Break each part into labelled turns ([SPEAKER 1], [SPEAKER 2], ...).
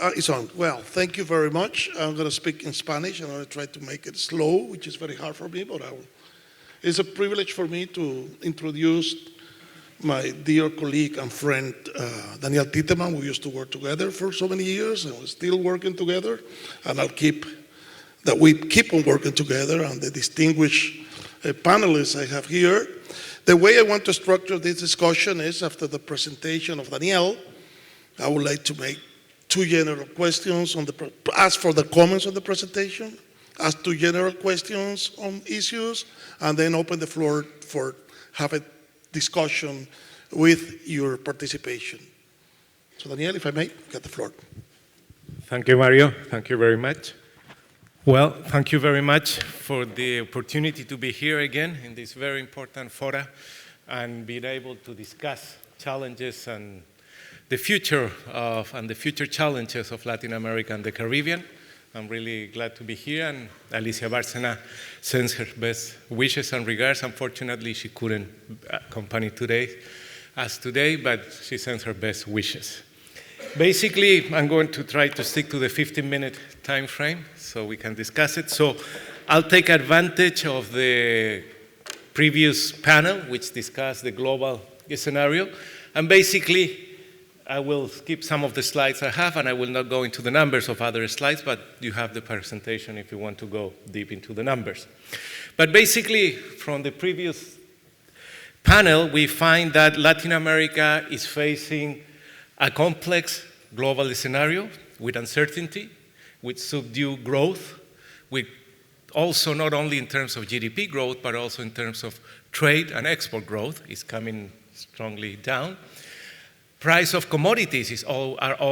[SPEAKER 1] It's on. Well, thank you very much. I'm going to speak in Spanish. I'm going to try to make it slow, which is very hard for me, but it's a privilege for me to introduce my dear colleague and friend, Daniel Titelman. We used to work together for so many years, and we're still working together, and we keep on working together, and the distinguished panelists I have here. The way I want to structure this discussion is, after the presentation of Daniel, I would like to make two general questions, ask for the comments on the presentation, ask two general questions on issues, and then open the floor for have a discussion with your participation. So Daniel, if I may, get the floor.
[SPEAKER 2] Thank you, Mario. Thank you very much. Well, thank you very much for the opportunity to be here again in this very important fora and being able to discuss challenges and the future challenges of Latin America and the Caribbean. I'm really glad to be here, and Alicia Bárcena sends her best wishes and regards. Unfortunately, she couldn't accompany us today, but she sends her best wishes. Basically, I'm going to try to stick to the 15-minute time frame so we can discuss it. So I'll take advantage of the previous panel, which discussed the global scenario, and basically I will skip some of the slides I have, and I will not go into the numbers of other slides, but you have the presentation if you want to go deep into the numbers. But basically, from the previous panel, we find that Latin America is facing a complex global scenario with uncertainty, with subdued growth, with also not only in terms of GDP growth, but also in terms of trade and export growth is coming strongly down. Price of commodities are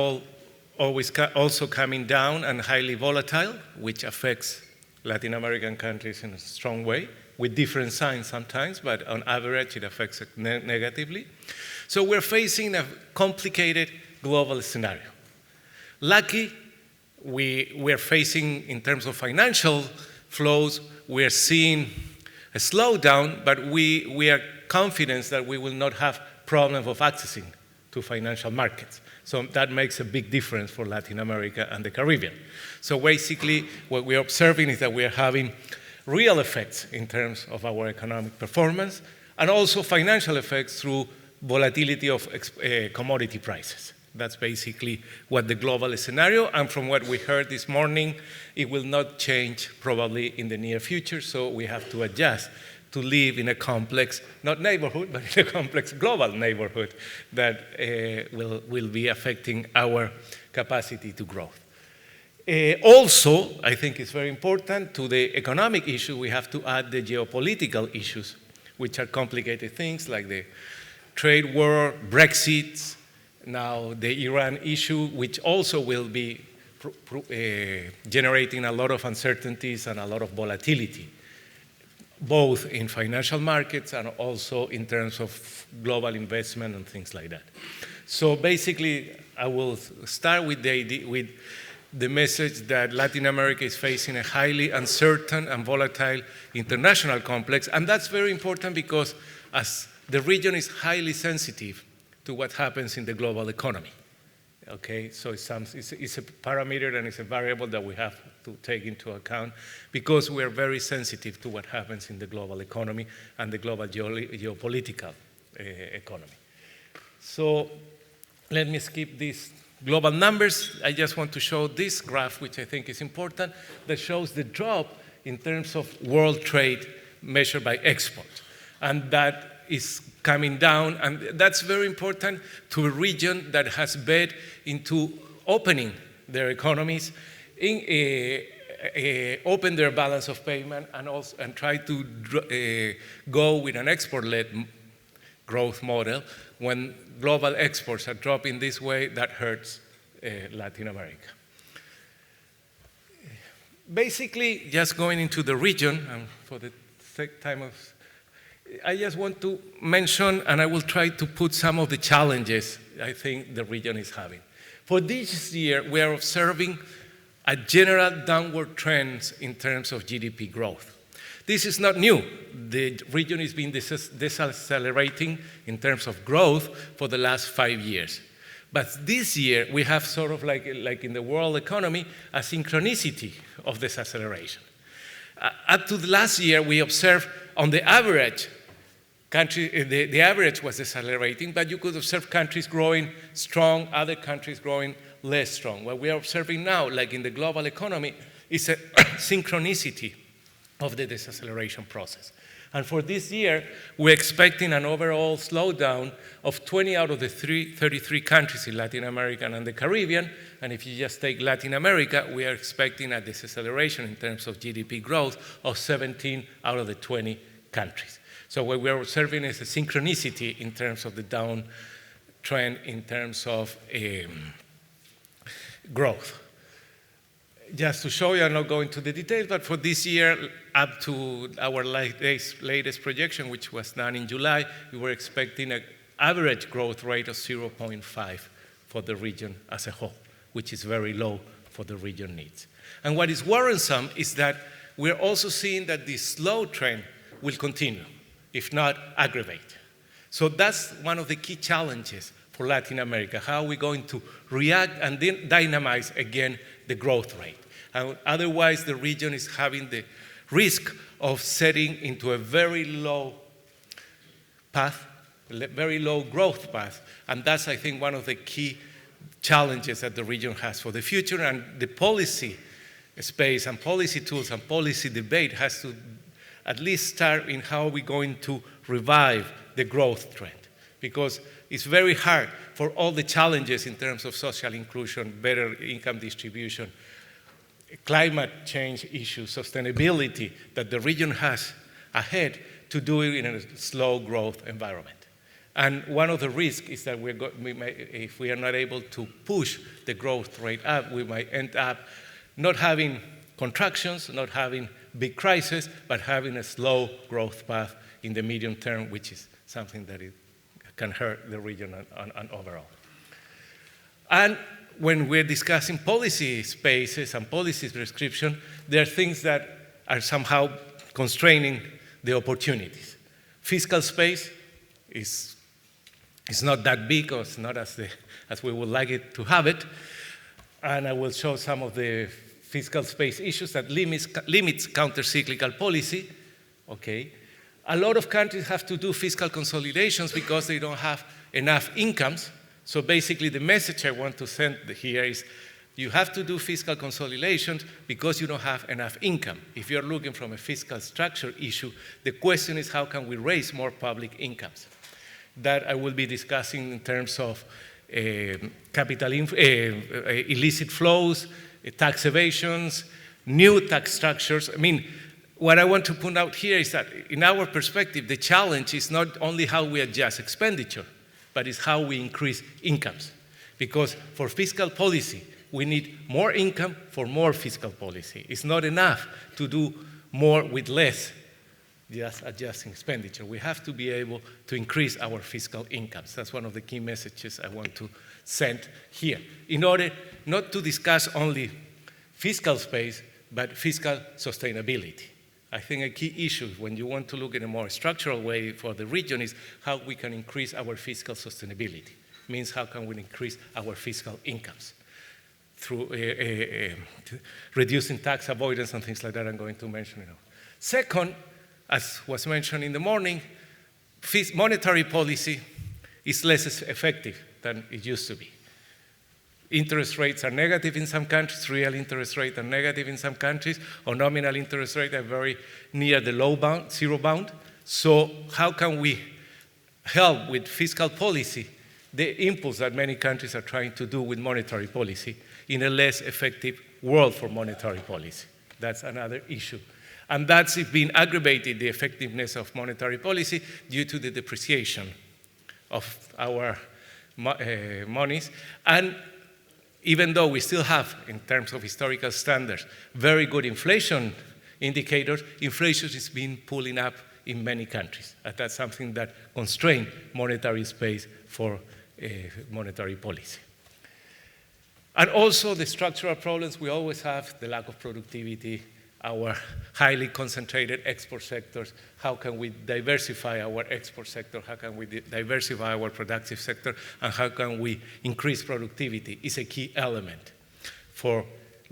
[SPEAKER 2] always also coming down and highly volatile, which affects Latin American countries in a strong way, with different signs sometimes, but on average it affects it negatively. So we're facing a complicated global scenario. Lucky, we're facing, in terms of financial flows, we're seeing a slowdown, but we are confident that we will not have problems of accessing to financial markets. So that makes a big difference for Latin America and the Caribbean. So basically, what we're observing is that we're having real effects in terms of our economic performance, and also financial effects through volatility of commodity prices. That's basically what the global scenario, and from what we heard this morning, it will not change probably in the near future, so we have to adjust to live in a complex, not neighborhood, but in a complex global neighborhood that will be affecting our capacity to grow. Also, I think it's very important, to the economic issue, we have to add the geopolitical issues, which are complicated things like the trade war, Brexit, now the Iran issue, which also will be generating a lot of uncertainties and a lot of volatility, both in financial markets and also in terms of global investment and things like that. So basically, I will start with the message that Latin America is facing a highly uncertain and volatile international complex, and that's very important because as the region is highly sensitive to what happens in the global economy. Okay, so it's a parameter and it's a variable that we have to take into account because we are very sensitive to what happens in the global economy and the global geopolitical economy. So let me skip these global numbers. I just want to show this graph, which I think is important, that shows the drop in terms of world trade measured by export. And that is coming down, and that's very important to a region that has bet into opening their economies, open their balance of payment, and try to go with an export-led growth model. When global exports are dropping this way, that hurts Latin America. Basically, just going into the region, and for the time of I just want to mention, and I will try to put some of the challenges I think the region is having. For this year, we are observing a general downward trend in terms of GDP growth. This is not new. The region has been decelerating in terms of growth for the last 5 years. But this year, we have sort of like in the world economy, a synchronicity of this acceleration. Up to the last year, we observed on the average, the average was decelerating, but you could observe countries growing strong, other countries growing less strong. What we are observing now, like in the global economy, is a synchronicity of the deceleration process. And for this year, we're expecting an overall slowdown of 20 out of the 33 countries in Latin America and the Caribbean. And if you just take Latin America, we are expecting a deceleration in terms of GDP growth of 17 out of the 20 countries. So what we are observing is a synchronicity in terms of the downtrend in terms of growth. Just to show you, I'm not going to the details, but for this year, up to our latest projection, which was done in July, we were expecting an average growth rate of 0.5 for the region as a whole, which is very low for the region needs. And what is worrisome is that we're also seeing that this slow trend will continue, if not aggravate. So that's one of the key challenges for Latin America. How are we going to react and then dynamize again the growth rate? Otherwise, the region is having the risk of setting into a very low path, very low growth path. And that's, I think, one of the key challenges that the region has for the future. And the policy space and policy tools and policy debate has to at least start in how are we going to revive the growth trend. Because it's very hard for all the challenges in terms of social inclusion, better income distribution, climate change issues, sustainability that the region has ahead to do it in a slow growth environment. And one of the risks is that if we are not able to push the growth rate up, we might end up not having contractions, not having big crises, but having a slow growth path in the medium term, which is something that it can hurt the region on overall. And when we're discussing policy spaces and policy prescription, there are things that are somehow constraining the opportunities. Fiscal space is not that big, or it's not as we would like it to have it. And I will show some of the fiscal space issues that limits counter-cyclical policy. Okay. A lot of countries have to do fiscal consolidations because they don't have enough incomes. So basically the message I want to send here is you have to do fiscal consolidations because you don't have enough income. If you're looking from a fiscal structure issue, the question is how can we raise more public incomes? That I will be discussing in terms of illicit flows, tax evasions, new tax structures. I mean, what I want to point out here is that in our perspective, the challenge is not only how we adjust expenditure, but it's how we increase incomes. Because for fiscal policy, we need more income for more fiscal policy. It's not enough to do more with less, just adjusting expenditure. We have to be able to increase our fiscal incomes. That's one of the key messages I want to send here, in order not to discuss only fiscal space, but fiscal sustainability. I think a key issue when you want to look in a more structural way for the region is how we can increase our fiscal sustainability. Means how can we increase our fiscal incomes through reducing tax avoidance and things like that I'm going to mention. Second, as was mentioned in the morning, monetary policy is less effective than it used to be. Interest rates are negative in some countries, real interest rates are negative in some countries, or nominal interest rates are very near the low bound, zero bound. So how can we help with fiscal policy the impulse that many countries are trying to do with monetary policy in a less effective world for monetary policy? That's another issue. And that's been aggravated, the effectiveness of monetary policy, due to the depreciation of our monies. And even though we still have, in terms of historical standards, very good inflation indicators, inflation is being pulling up in many countries. And that's something that constrains monetary space for monetary policy. And also the structural problems we always have, the lack of productivity, our highly concentrated export sectors? How can we diversify our export sector? How can we diversify our productive sector? And how can we increase productivity is a key element for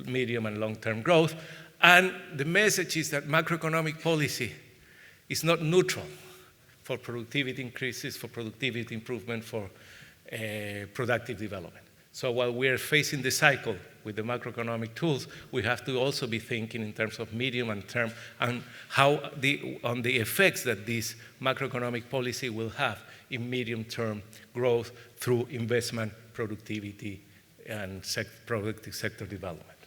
[SPEAKER 2] medium and long-term growth. And the message is that macroeconomic policy is not neutral for productivity increases, for productivity improvement, for productive development. So while we are facing the cycle with the macroeconomic tools, we have to also be thinking in terms of medium and term and on the effects that this macroeconomic policy will have in medium-term growth through investment, productivity, and productive sector development.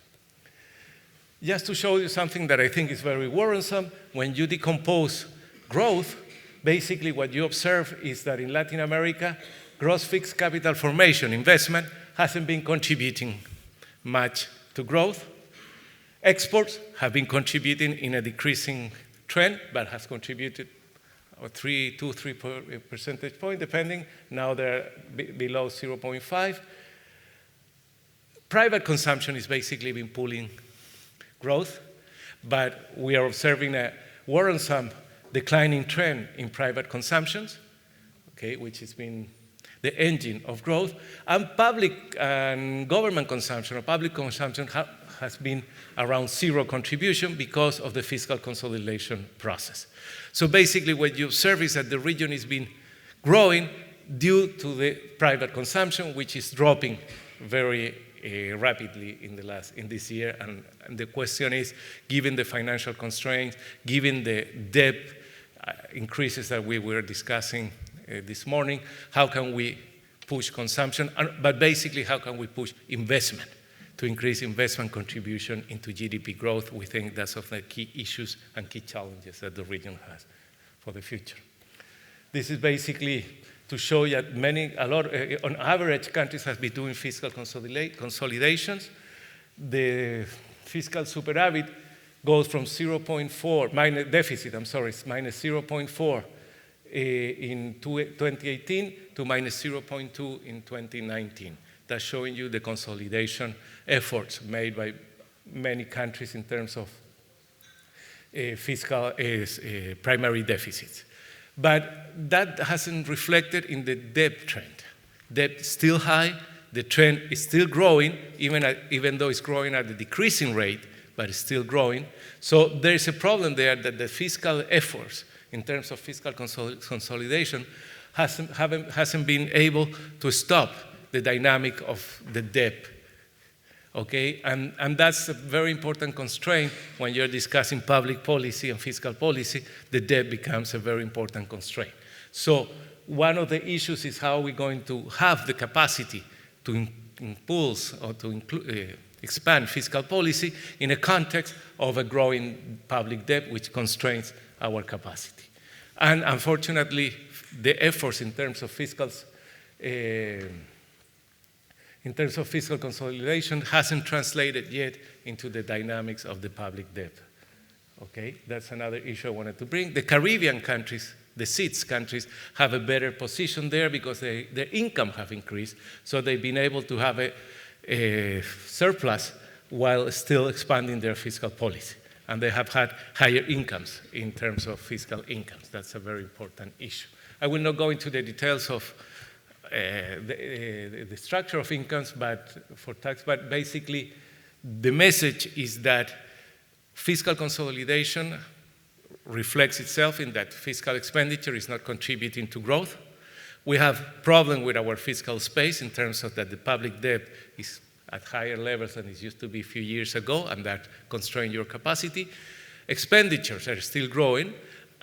[SPEAKER 2] Just to show you something that I think is very worrisome, when you decompose growth, basically what you observe is that in Latin America, gross fixed capital formation, investment, hasn't been contributing much to growth. Exports have been contributing in a decreasing trend, but has contributed 3 percentage points, depending. Now they're below 0.5. Private consumption is basically been pulling growth, but we are observing a worrisome declining trend in private consumptions, okay, which has been the engine of growth, and public and government consumption, or public consumption has been around zero contribution because of the fiscal consolidation process. So basically what you observe is that the region has been growing due to the private consumption, which is dropping very rapidly in this year. And the question is, given the financial constraints, given the debt increases that we were discussing this morning, how can we push consumption? But basically, how can we push investment to increase investment contribution into GDP growth? We think that's of the key issues and key challenges that the region has for the future. This is basically to show that on average, countries have been doing fiscal consolidations. The fiscal superávit goes from 0.4, minus deficit, I'm sorry, minus 0.4 in 2018 to minus 0.2 in 2019. That's showing you the consolidation efforts made by many countries in terms of fiscal primary deficits. But that hasn't reflected in the debt trend. Debt is still high, the trend is still growing, even though it's growing at a decreasing rate, but it's still growing. So there is a problem there that the fiscal efforts in terms of fiscal consolidation hasn't been able to stop the dynamic of the debt. Okay, and that's a very important constraint when you're discussing public policy and fiscal policy. The debt becomes a very important constraint. So one of the issues is how we're going to have the capacity to impulse or to expand fiscal policy in a context of a growing public debt, which constrains our capacity. And unfortunately, the efforts in terms of fiscal consolidation hasn't translated yet into the dynamics of the public debt. Okay, that's another issue I wanted to bring. The Caribbean countries, the CITS countries, have a better position there because their income have increased, so they've been able to have a surplus while still expanding their fiscal policy. And they have had higher incomes in terms of fiscal incomes. That's a very important issue. I will not go into the details of the structure of incomes for tax, but basically the message is that fiscal consolidation reflects itself in that fiscal expenditure is not contributing to growth. We have problem with our fiscal space in terms of that the public debt is at higher levels than it used to be a few years ago, and that constrains your capacity. Expenditures are still growing,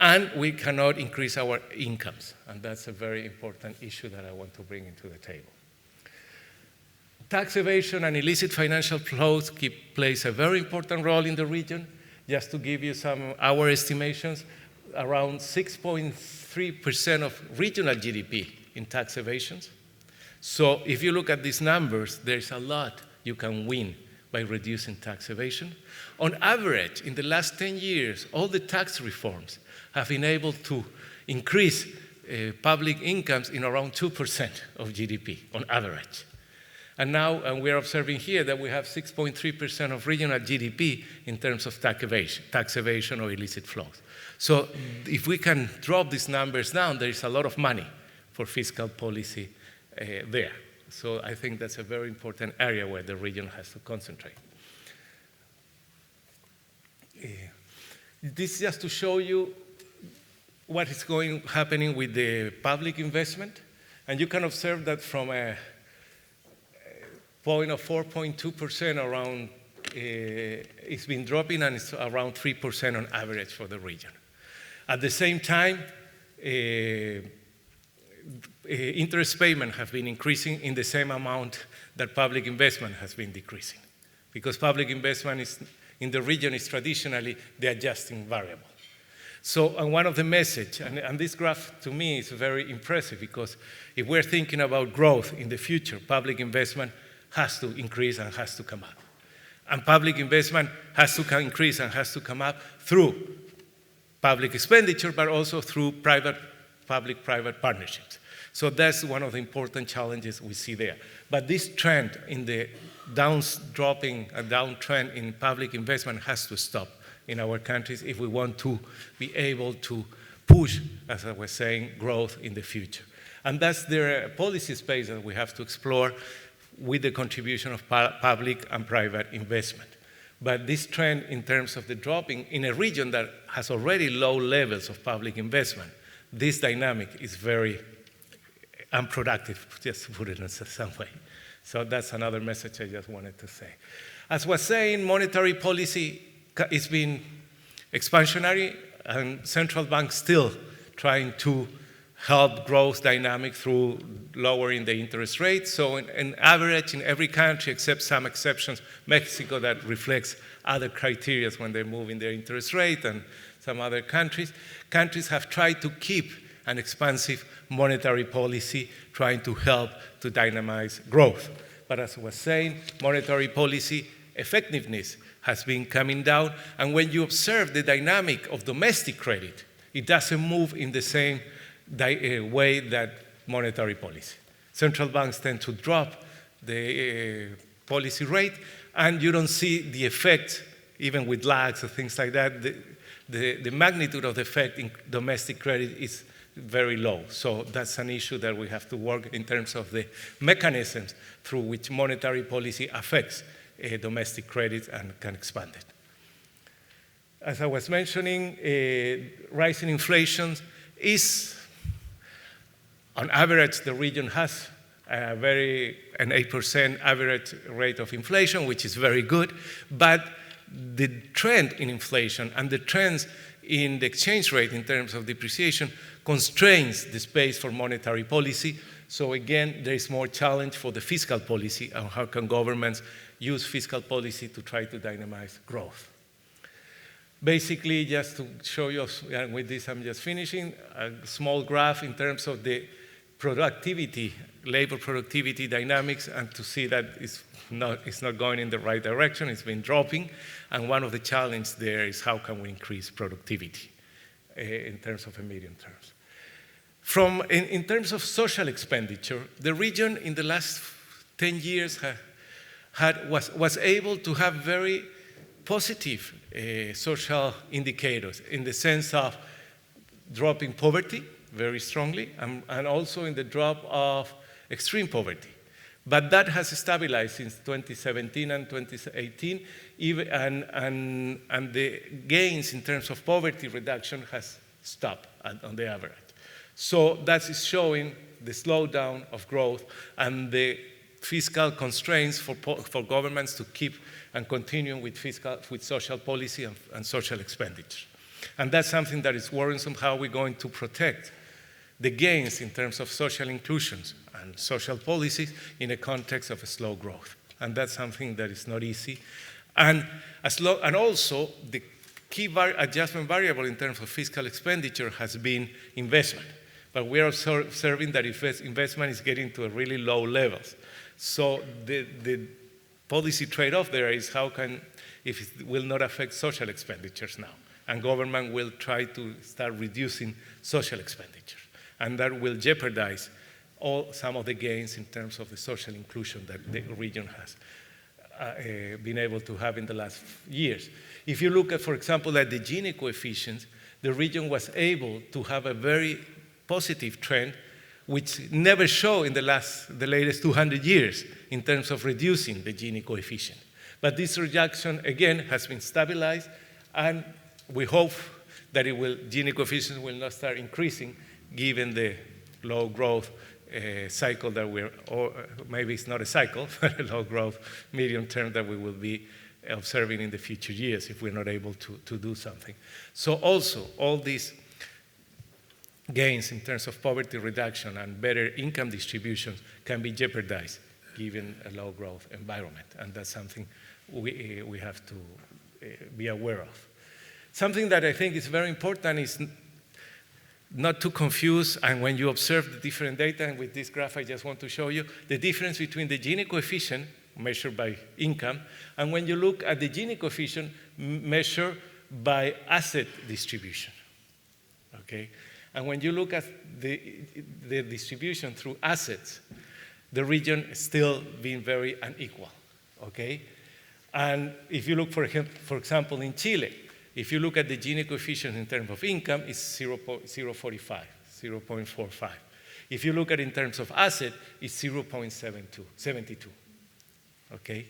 [SPEAKER 2] and we cannot increase our incomes. And that's a very important issue that I want to bring into the table. Tax evasion and illicit financial flows plays a very important role in the region. Just to give you our estimations, around 6.3% of regional GDP in tax evasions. So if you look at these numbers, there's a lot you can win by reducing tax evasion. On average, in the last 10 years, all the tax reforms have been able to increase public incomes in around 2% of GDP on average. And now we are observing here that we have 6.3% of regional GDP in terms of tax evasion or illicit flows. So if we can drop these numbers down, there is a lot of money for fiscal policy there. So I think that's a very important area where the region has to concentrate. This is just to show you what is happening with the public investment. And you can observe that from a point of 4.2% around, it's been dropping, and it's around 3% on average for the region. At the same time, interest payments have been increasing in the same amount that public investment has been decreasing, because public investment in the region is traditionally the adjusting variable. So, and one of the messages, and this graph to me is very impressive, because if we're thinking about growth in the future, public investment has to increase and has to come up. And public investment has to increase and has to come up through public expenditure, but also through public-private partnerships. So that's one of the important challenges we see there. But this trend in the downtrend in public investment has to stop in our countries if we want to be able to push, as I was saying, growth in the future. And that's the policy space that we have to explore with the contribution of public and private investment. But this trend in terms of the dropping in a region that has already low levels of public investment, this dynamic is very unproductive, just to put it in some way. So that's another message I just wanted to say. As I was saying, monetary policy is being expansionary, and central banks still trying to help growth dynamic through lowering the interest rate. So in average, in every country, except some exceptions, Mexico, that reflects other criteria when they're moving their interest rate, and some other countries have tried to keep an expansive monetary policy, trying to help to dynamize growth. But as I was saying, monetary policy effectiveness has been coming down, and when you observe the dynamic of domestic credit, it doesn't move in the same way that monetary policy. Central banks tend to drop the policy rate, and you don't see the effect, even with lags or things like that. The magnitude of the effect in domestic credit is very low. So that's an issue that we have to work in terms of the mechanisms through which monetary policy affects domestic credit and can expand it. As I was mentioning, rising inflation is, on average, the region has an 8% average rate of inflation, which is very good, but the trend in inflation and the trends in the exchange rate in terms of depreciation constrains the space for monetary policy. So again, there is more challenge for the fiscal policy, and how can governments use fiscal policy to try to dynamize growth. Basically, just to show you, and with this I'm just finishing, a small graph in terms of the productivity, labor productivity dynamics, and to see that it's not going in the right direction, it's been dropping, and one of the challenges there is how can we increase productivity in terms of a medium terms. In terms of expenditure, the region in the last 10 years was able to have very positive social indicators in the sense of dropping poverty very strongly, and also in the drop of extreme poverty. But that has stabilized since 2017 and 2018, and the gains in terms of poverty reduction has stopped on the average. So that is showing the slowdown of growth and the fiscal constraints for governments to keep and continue with social policy and social expenditure. And that's something that is worrisome, how we're going to protect the gains in terms of social inclusions and social policies in a context of a slow growth. And that's something that is not easy. And also, the key adjustment variable in terms of fiscal expenditure has been investment. But we are observing that investment is getting to a really low levels. So the policy trade-off there is if it will not affect social expenditures now, and government will try to start reducing social expenditures, and that will jeopardize some of the gains in terms of the social inclusion that the region has been able to have in the last years. If you look at, for example, at the Gini coefficients, the region was able to have a very positive trend, which never showed in the latest 200 years in terms of reducing the Gini coefficient. But this reduction, again, has been stabilized, and we hope that Gini coefficient will not start increasing given the low growth cycle that or maybe it's not a cycle, but a low growth medium term that we will be observing in the future years if we're not able to do something. So also, all these gains in terms of poverty reduction and better income distribution can be jeopardized given a low growth environment, and that's something we have to be aware of. Something that I think is very important is not to confuse, and when you observe the different data, and with this graph I just want to show you, the difference between the Gini coefficient measured by income, and when you look at the Gini coefficient measured by asset distribution, okay? And when you look at the distribution through assets, the region is still being very unequal, okay? And if you look, for example, in Chile, if you look at the Gini coefficient in terms of income, it's 0.45, 0.45. If you look at it in terms of asset, it's 0.72, okay?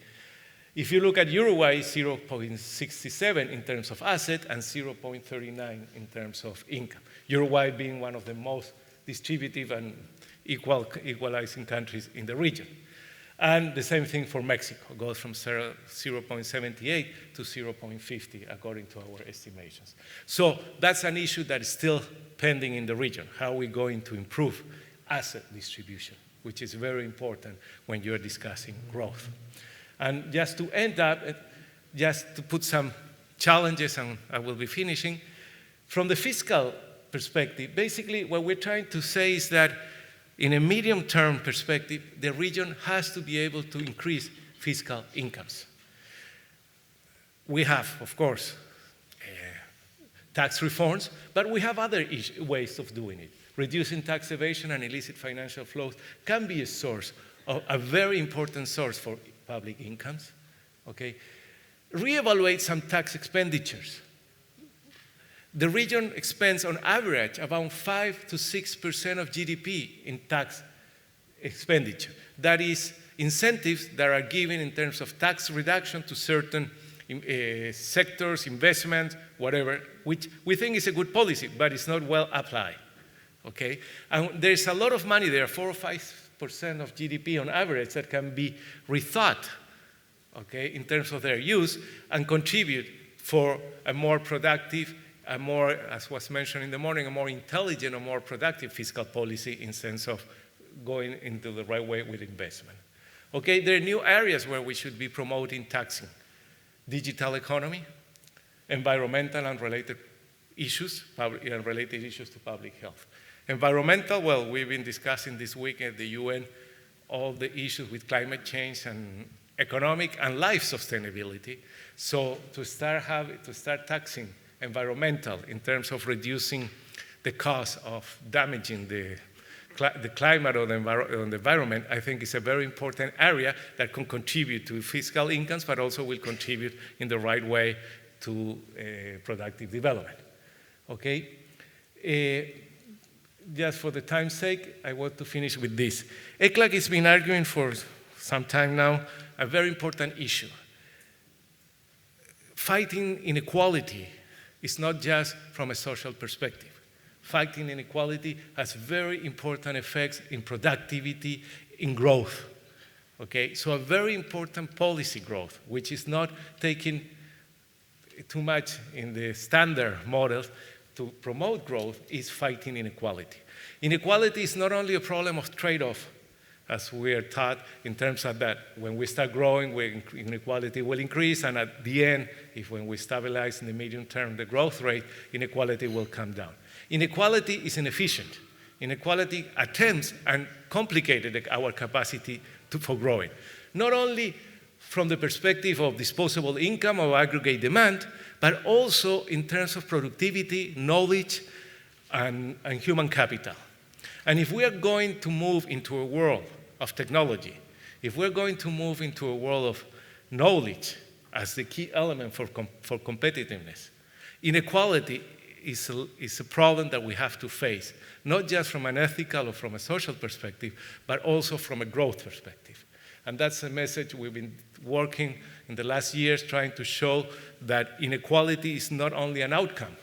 [SPEAKER 2] If you look at Uruguay, 0.67 in terms of asset and 0.39 in terms of income. Uruguay being one of the most distributive and equalizing countries in the region. And the same thing for Mexico, goes from 0.78 to 0.50 according to our estimations. So that's an issue that is still pending in the region. How are we going to improve asset distribution, which is very important when you're discussing growth. And just to end up, just to put some challenges, and I will be finishing, from the fiscal perspective, basically what we're trying to say is that in a medium-term perspective, the region has to be able to increase fiscal incomes. We have, of course, tax reforms, but we have other ways of doing it. Reducing tax evasion and illicit financial flows can be a very important source for public incomes, okay? Reevaluate some tax expenditures. The region spends on average about 5 to 6% of GDP in tax expenditure. That is incentives that are given in terms of tax reduction to certain sectors, investments, whatever, which we think is a good policy, but it's not well applied, okay? And there's a lot of money there, 4 or 5% of GDP on average, that can be rethought, okay, in terms of their use and contribute for a more productive, a more, as was mentioned in the morning, a more intelligent or more productive fiscal policy in sense of going into the right way with investment. Okay, there are new areas where we should be promoting taxing. Digital economy, environmental and related issues, related issues to public health. Environmental, well, we've been discussing this week at the UN all the issues with climate change and economic and life sustainability. So to start taxing environmental in terms of reducing the cost of damaging the climate or the environment, I think is a very important area that can contribute to fiscal incomes, but also will contribute in the right way to productive development. Okay? Just for the time's sake, I want to finish with this. ECLAC has been arguing for some time now a very important issue. Fighting inequality is not just from a social perspective. Fighting inequality has very important effects in productivity, in growth. Okay, so a very important policy growth, which is not taking too much in the standard models to promote growth, is fighting inequality. Inequality is not only a problem of trade-off, as we are taught in terms of that when we start growing, inequality will increase, and at the end, when we stabilize in the medium term the growth rate, inequality will come down. Inequality is inefficient. Inequality attempts and complicated our capacity for growing. Not only from the perspective of disposable income or aggregate demand, but also in terms of productivity, knowledge, and human capital. And if we are going to move into a world of technology, if we're going to move into a world of knowledge as the key element for competitiveness, inequality is a problem that we have to face, not just from an ethical or from a social perspective, but also from a growth perspective. And that's a message we've been working in the last years, trying to show that inequality is not only an outcome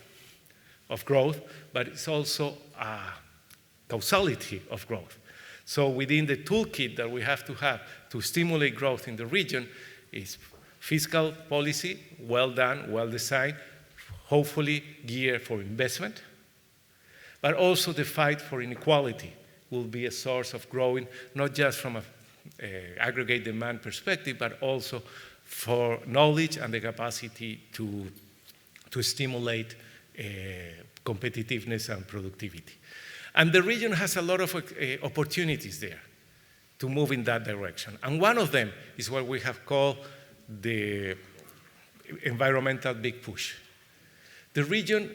[SPEAKER 2] of growth, but it's also a causality of growth. So within the toolkit that we have to stimulate growth in the region is fiscal policy, well done, well designed, hopefully geared for investment, but also the fight for inequality will be a source of growing, not just from an aggregate demand perspective, but also for knowledge and the capacity to stimulate competitiveness and productivity. And the region has a lot of opportunities there to move in that direction. And one of them is what we have called the environmental big push. The region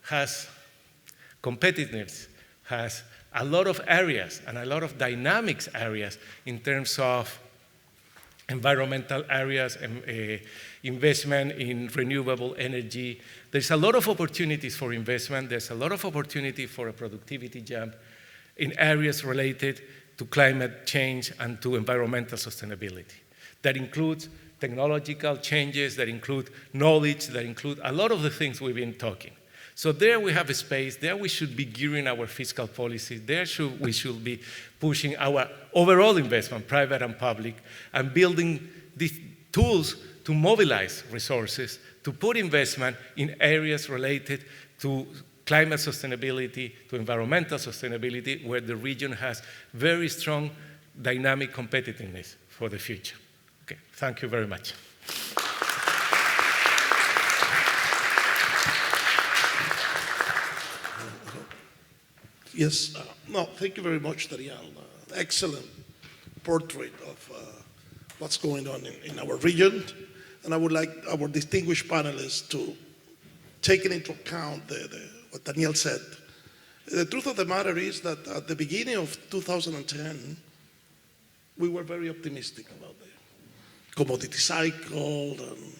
[SPEAKER 2] has competitiveness, has a lot of areas and a lot of dynamics areas in terms of environmental areas and investment in renewable energy. There's a lot of opportunities for investment. There's a lot of opportunity for a productivity jump in areas related to climate change and to environmental sustainability. That includes technological changes, that include knowledge, that include a lot of the things we've been talking. So there we have a space, there we should be gearing our fiscal policy, there we should be pushing our overall investment, private and public, and building these tools to mobilize resources, to put investment in areas related to climate sustainability, to environmental sustainability, where the region has very strong dynamic competitiveness for the future. Okay, thank you very much.
[SPEAKER 1] Yes, no, thank you very much, Daniel. Excellent portrait of what's going on in our region. And I would like our distinguished panelists to take into account what Daniel said. The truth of the matter is that at the beginning of 2010, we were very optimistic about the commodity cycle. And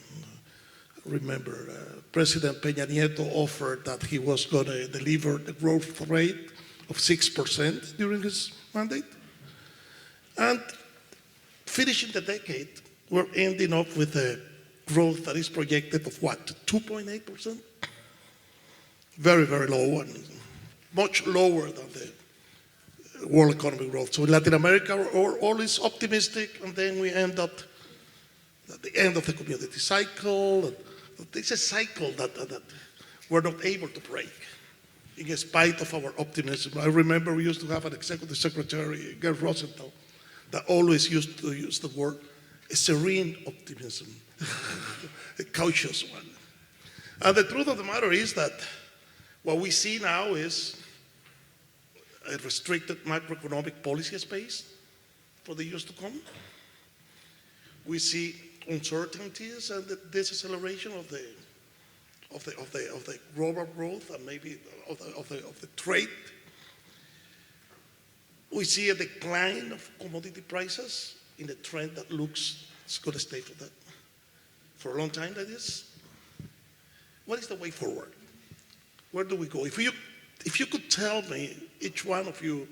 [SPEAKER 1] remember, President Peña Nieto offered that he was going to deliver the growth rate of 6% during his mandate. And finishing the decade, we're ending up with a growth that is projected of what, 2.8%? Very, very low, and much lower than the world economic growth. So in Latin America, we're always optimistic, and then we end up at the end of the commodity cycle. It's a cycle that we're not able to break, in spite of our optimism. I remember we used to have an executive secretary, Gerd Rosenthal, that always used to use the word a serene optimism, a cautious one. And the truth of the matter is that what we see now is a restricted macroeconomic policy space for the years to come. We see uncertainties and the deceleration of the global growth and maybe of the trade. We see a decline of commodity prices in a trend that looks it's going to stay for a long time, that is. What is the way forward? Where do we go? If you could tell me, each one of you,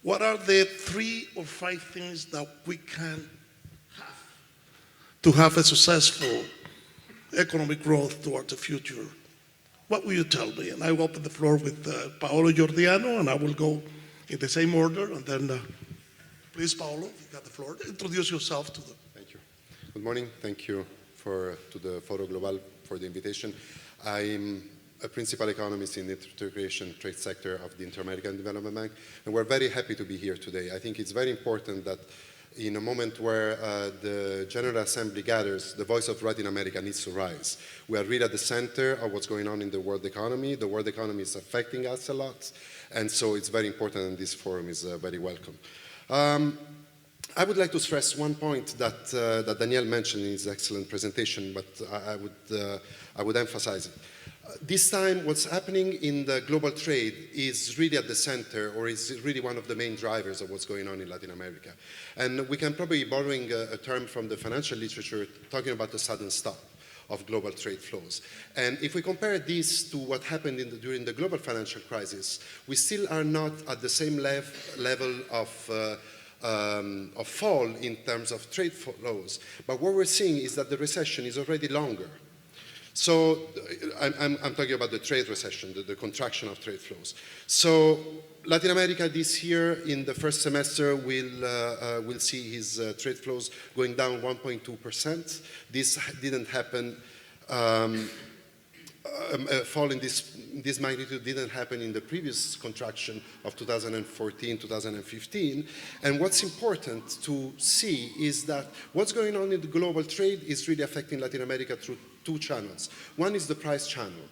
[SPEAKER 1] what are the 3 or 5 things that we can have to have a successful economic growth towards the future, what will you tell me? And I will open the floor with Paolo Giordano, and I will go in the same order, and then please, Paolo, you got the floor. Introduce yourself to the...
[SPEAKER 3] Thank you. Good morning. Thank you to the Foro Global for the invitation. I'm a principal economist in the integration trade sector of the Interamerican Development Bank, and we're very happy to be here today. I think it's very important that in a moment where the General Assembly gathers, the voice of Latin America needs to rise. We are really at the center of what's going on in the world economy. The world economy is affecting us a lot, and so it's very important, and this forum is very welcome. I would like to stress one point that Daniel mentioned in his excellent presentation, but I would emphasize it. This time, what's happening in the global trade is really at the center, or is really one of the main drivers of what's going on in Latin America. And we can probably be borrowing a term from the financial literature, talking about the sudden stop of global trade flows. And if we compare this to what happened during the global financial crisis, we still are not at the same level of fall in terms of trade flows. But what we're seeing is that the recession is already longer. So I'm talking about the trade recession, the contraction of trade flows. So Latin America this year in the first semester will see his trade flows going down 1.2%. This didn't happen, fall in this magnitude didn't happen in the previous contraction of 2014, 2015. And what's important to see is that what's going on in the global trade is really affecting Latin America through two channels. One is the price channel.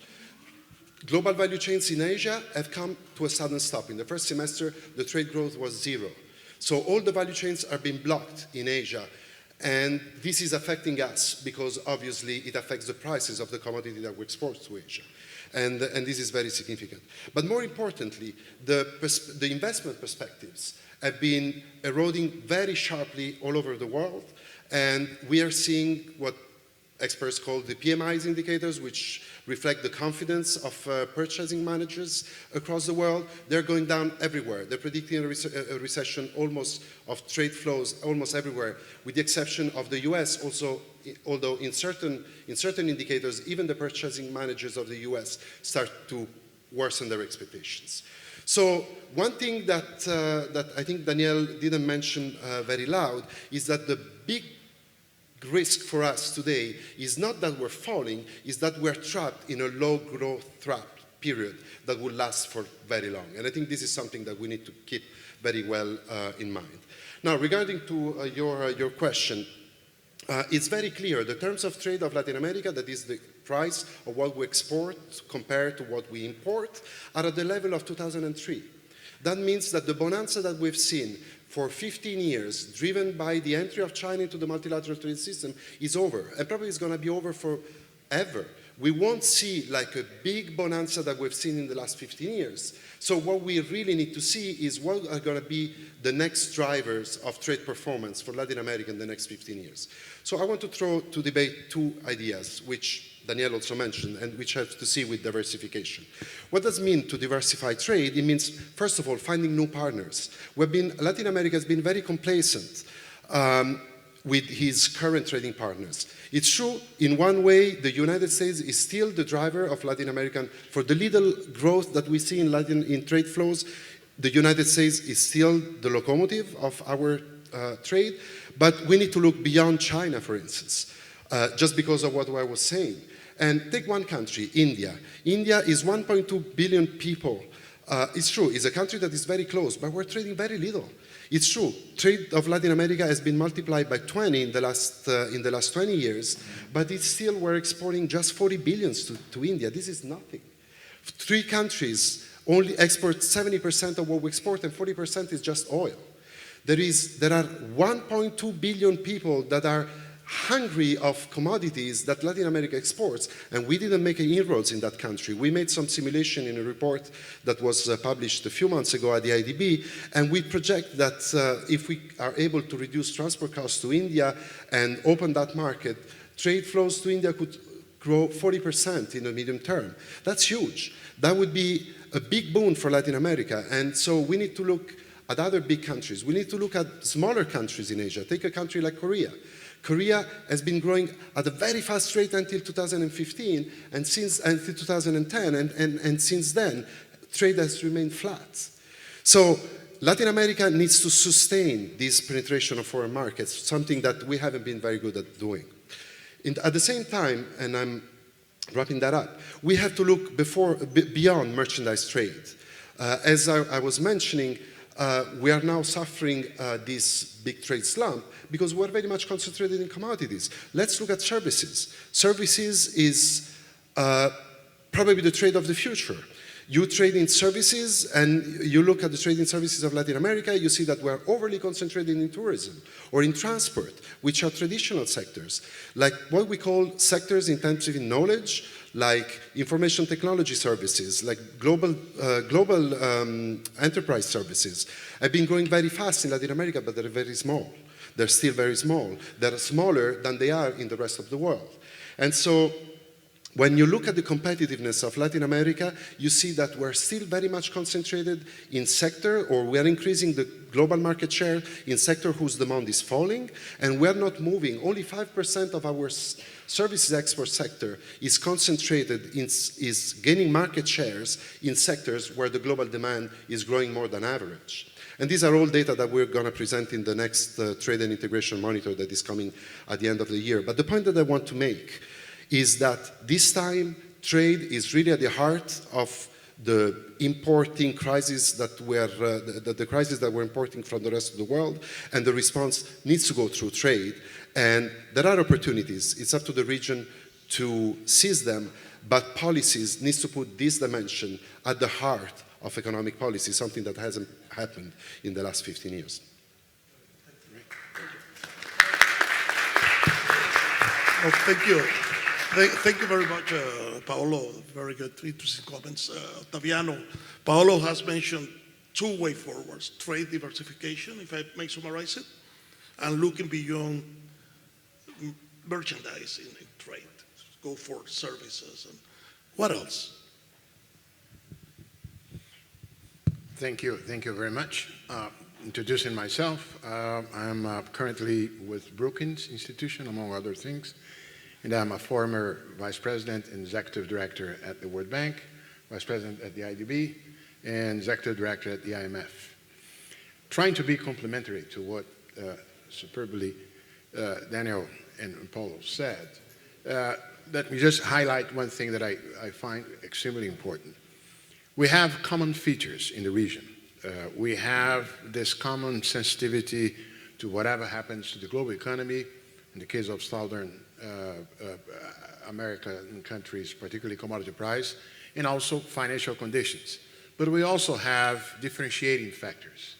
[SPEAKER 3] Global value chains in Asia have come to a sudden stop. In the first semester, the trade growth was 0. So all the value chains are being blocked in Asia. And this is affecting us because obviously it affects the prices of the commodity that we export to Asia. And this is very significant. But more importantly, the investment perspectives have been eroding very sharply all over the world. And we are seeing what experts call the PMIs indicators, which reflect the confidence of purchasing managers across the world. They're going down everywhere. They're predicting a recession almost of trade flows almost everywhere, with the exception of the US also, although in certain indicators, even the purchasing managers of the US start to worsen their expectations. So one thing that I think Danielle didn't mention very loud is that the big risk for us today is not that we're falling, is that we're trapped in a low growth trap period that will last for very long. And I think this is something that we need to keep very well in mind. Now, regarding to your question, it's very clear the terms of trade of Latin America, that is the price of what we export compared to what we import, are at the level of 2003. That means that the bonanza that we've seen for 15 years, driven by the entry of China into the multilateral trade system, is over. And probably it's going to be over forever. We won't see like a big bonanza that we've seen in the last 15 years. So what we really need to see is what are going to be the next drivers of trade performance for Latin America in the next 15 years. So I want to throw to debate two ideas, which Danielle also mentioned, and which have to see with diversification. What does it mean to diversify trade? It means, first of all, finding new partners. Latin America has been very complacent with his current trading partners. It's true, in one way, the United States is still the driver of Latin American, for the little growth that we see in trade flows, the United States is still the locomotive of our trade, but we need to look beyond China, for instance, just because of what I was saying. And take one country, India. India is 1.2 billion people. It's true, it's a country that is very close, but we're trading very little. It's true, trade of Latin America has been multiplied by 20 in the last 20 years, but it's still, we're exporting just 40 billions to India. This is nothing. 3 countries only export 70% of what we export, and 40% is just oil. There are 1.2 billion people that are hungry of commodities that Latin America exports, and we didn't make any inroads in that country. We made some simulation in a report that was published a few months ago at the IDB, and we project that if we are able to reduce transport costs to India and open that market, trade flows to India could grow 40% in the medium term. That's huge. That would be a big boon for Latin America, and so we need to look at other big countries. We need to look at smaller countries in Asia. Take a country like Korea. Korea has been growing at a very fast rate until 2015, and until 2010, and since then, trade has remained flat. So Latin America needs to sustain this penetration of foreign markets, something that we haven't been very good at doing. At the same time, and I'm wrapping that up, we have to look beyond merchandise trade. As I was mentioning, we are now suffering this big trade slump because we're very much concentrated in commodities. Let's look at services. Services is probably the trade of the future. You trade in services, and you look at the trading services of Latin America, you see that we're overly concentrated in tourism or in transport, which are traditional sectors, like what we call sectors intensive in knowledge, like information technology services, like global enterprise services, have been growing very fast in Latin America, but they're very small. They're still very small. They're smaller than they are in the rest of the world. And so, when you look at the competitiveness of Latin America, you see that we're still very much concentrated in sector, or we're increasing the global market share in sector whose demand is falling, and we're not moving. Only 5% of our services export sector is concentrated, is gaining market shares in sectors where the global demand is growing more than average. And these are all data that we're going to present in the next Trade and Integration Monitor that is coming at the end of the year. But the point that I want to make is that this time trade is really at the heart of the importing crisis that the crisis that we're importing from the rest of the world, and the response needs to go through trade. And there are opportunities. It's up to the region to seize them, but policies needs to put this dimension at the heart of economic policy, something that hasn't happened in the last 15 years.
[SPEAKER 1] Well, thank you. Thank you very much, Paolo. Very good, interesting comments. Otaviano, Paolo has mentioned two way forwards: trade diversification, if I may summarize it, and looking beyond merchandising in trade, go for services. And what else?
[SPEAKER 4] Thank you very much. Introducing myself, I'm currently with Brookings Institution, among other things. And I'm a former vice president and executive director at the World Bank, vice president at the IDB, and executive director at the IMF. Trying to be complementary to what superbly Daniel and Paolo said, let me just highlight one thing that I find extremely important. We have common features in the region. We have this common sensitivity to whatever happens to the global economy, in the case of Southern American countries, particularly commodity price, and also financial conditions. But we also have differentiating factors.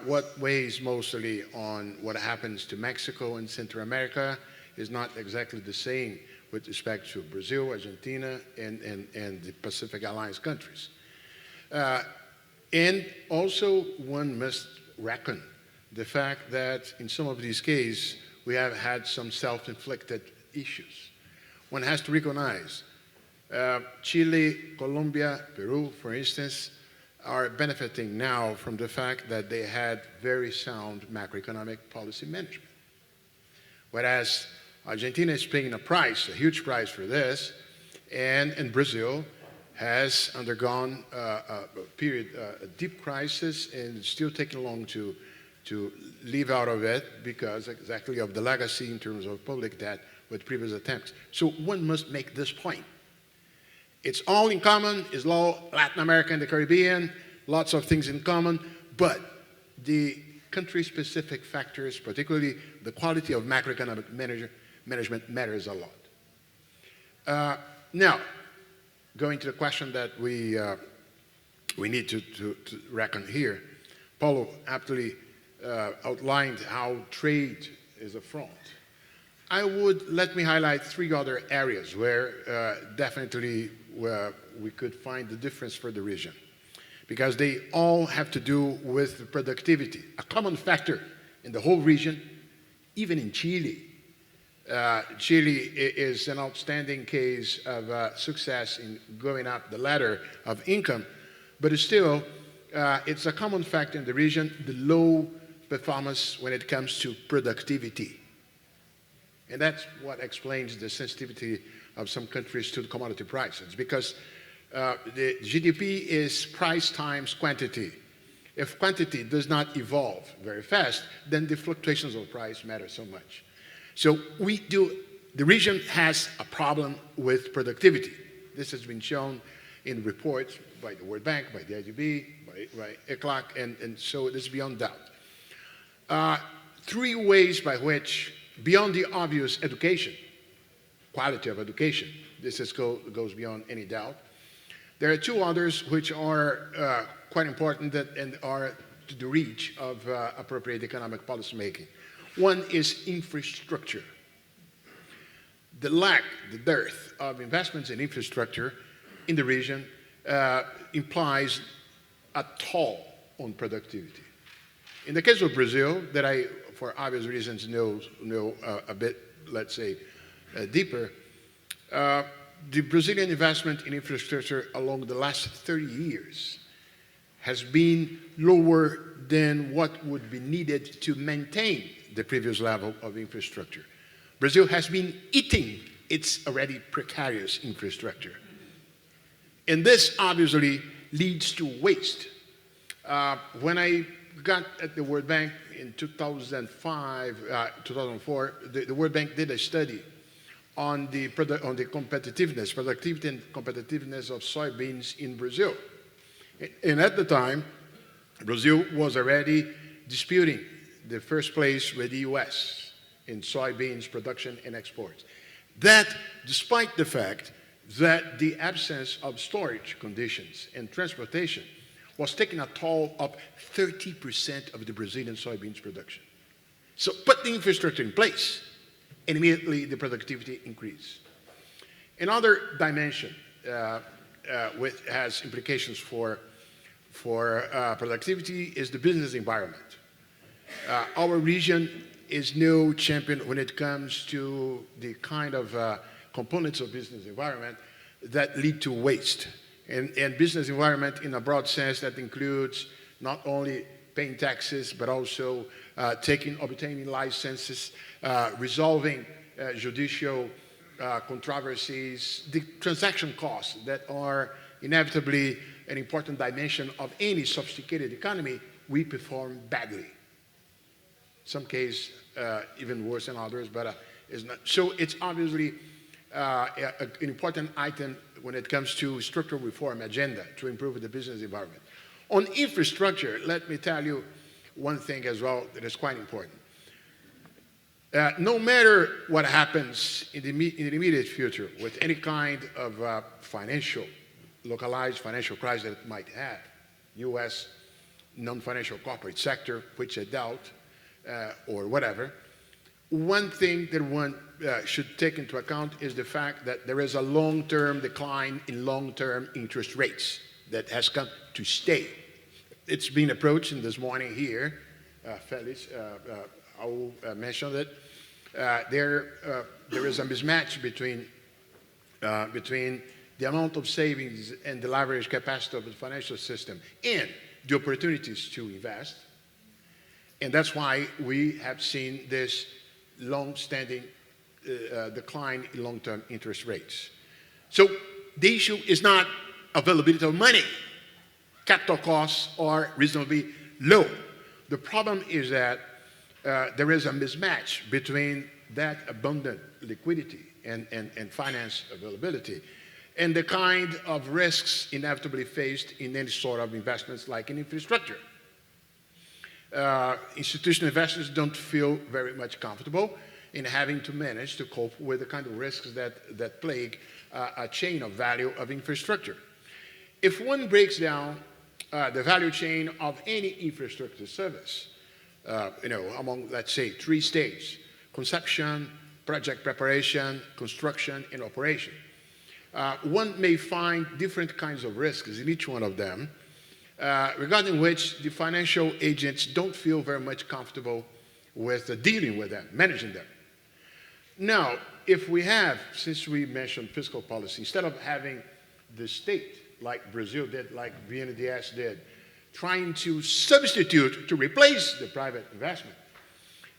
[SPEAKER 4] What weighs mostly on what happens to Mexico and Central America is not exactly the same with respect to Brazil, Argentina, and the Pacific Alliance countries. And also one must reckon the fact that in some of these cases, we have had some self-inflicted issues. One has to recognize Chile, Colombia, Peru, for instance, are benefiting now from the fact that they had very sound macroeconomic policy management. Whereas Argentina is paying a huge price for this, and Brazil has undergone a deep crisis, and still taking long to leave out of it because exactly of the legacy in terms of public debt with previous attempts. So one must make this point. It's all in common, it's all Latin America and the Caribbean, lots of things in common, but the country-specific factors, particularly the quality of macroeconomic management matters a lot. Now, going to the question that we need to reckon here, Paolo aptly outlined how trade is a front. Let me highlight three other areas where definitely we could find the difference for the region, because they all have to do with productivity, a common factor in the whole region, even in Chile. Chile is an outstanding case of success in going up the ladder of income, but still, it's a common factor in the region, the low performance when it comes to productivity. And that's what explains the sensitivity of some countries to the commodity prices, because the GDP is price times quantity. If quantity does not evolve very fast, then the fluctuations of price matter so much. So the region has a problem with productivity. This has been shown in reports by the World Bank, by the IDB, by ECLAC, and so it is beyond doubt. Three ways by which, beyond the obvious education, quality of education, this goes beyond any doubt, There are two others which are quite important and are to the reach of appropriate economic policy making. One is infrastructure. The dearth of investments in infrastructure in the region implies a toll on productivity. In the case of Brazil, that I, for obvious reasons, know a bit, let's say, deeper, the Brazilian investment in infrastructure along the last 30 years has been lower than what would be needed to maintain the previous level of infrastructure. Brazil has been eating its already precarious infrastructure. And this obviously leads to waste. When I got at the World Bank in 2004, the World Bank did a study on the competitiveness, productivity and competitiveness of soybeans in Brazil. And at the time, Brazil was already disputing the first place with the US in soybeans production and exports. That, despite the fact that the absence of storage conditions and transportation was taking a toll of 30% of the Brazilian soybeans production. So put the infrastructure in place, and immediately the productivity increased. Another dimension which has implications for productivity is the business environment. Our region is no champion when it comes to the kind of components of business environment that lead to waste. And business environment in a broad sense that includes not only paying taxes, but also obtaining licenses, resolving judicial controversies, the transaction costs that are inevitably an important dimension of any sophisticated economy, we perform badly. Some cases even worse than others, but it's not. So it's obviously an important item when it comes to structural reform agenda to improve the business environment. On infrastructure, let me tell you one thing as well that is quite important. No matter what happens in the immediate future with any kind of localized financial crisis that it might have, U.S. non-financial corporate sector, which I doubt, or whatever, one thing that one should take into account is the fact that there is a long-term decline in long-term interest rates that has come to stay. It's been approached in this morning here, Felix, Paolo mentioned it. There is a mismatch between the amount of savings and the leverage capacity of the financial system and the opportunities to invest. And that's why we have seen this long-standing decline in long-term interest rates. So the issue is not availability of money. Capital costs are reasonably low. The problem is that there is a mismatch between that abundant liquidity and finance availability and the kind of risks inevitably faced in any sort of investments like in infrastructure. Institutional investors don't feel very much comfortable in having to manage to cope with the kind of risks that plague a chain of value of infrastructure. If one breaks down the value chain of any infrastructure service, among, let's say, 3 stages: conception, project preparation, construction, and operation, one may find different kinds of risks in each one of them, regarding which the financial agents don't feel very much comfortable with dealing with them, managing them. Now, if we have, since we mentioned fiscal policy, instead of having the state, like Brazil did, like BNDES did, trying to substitute, to replace the private investment,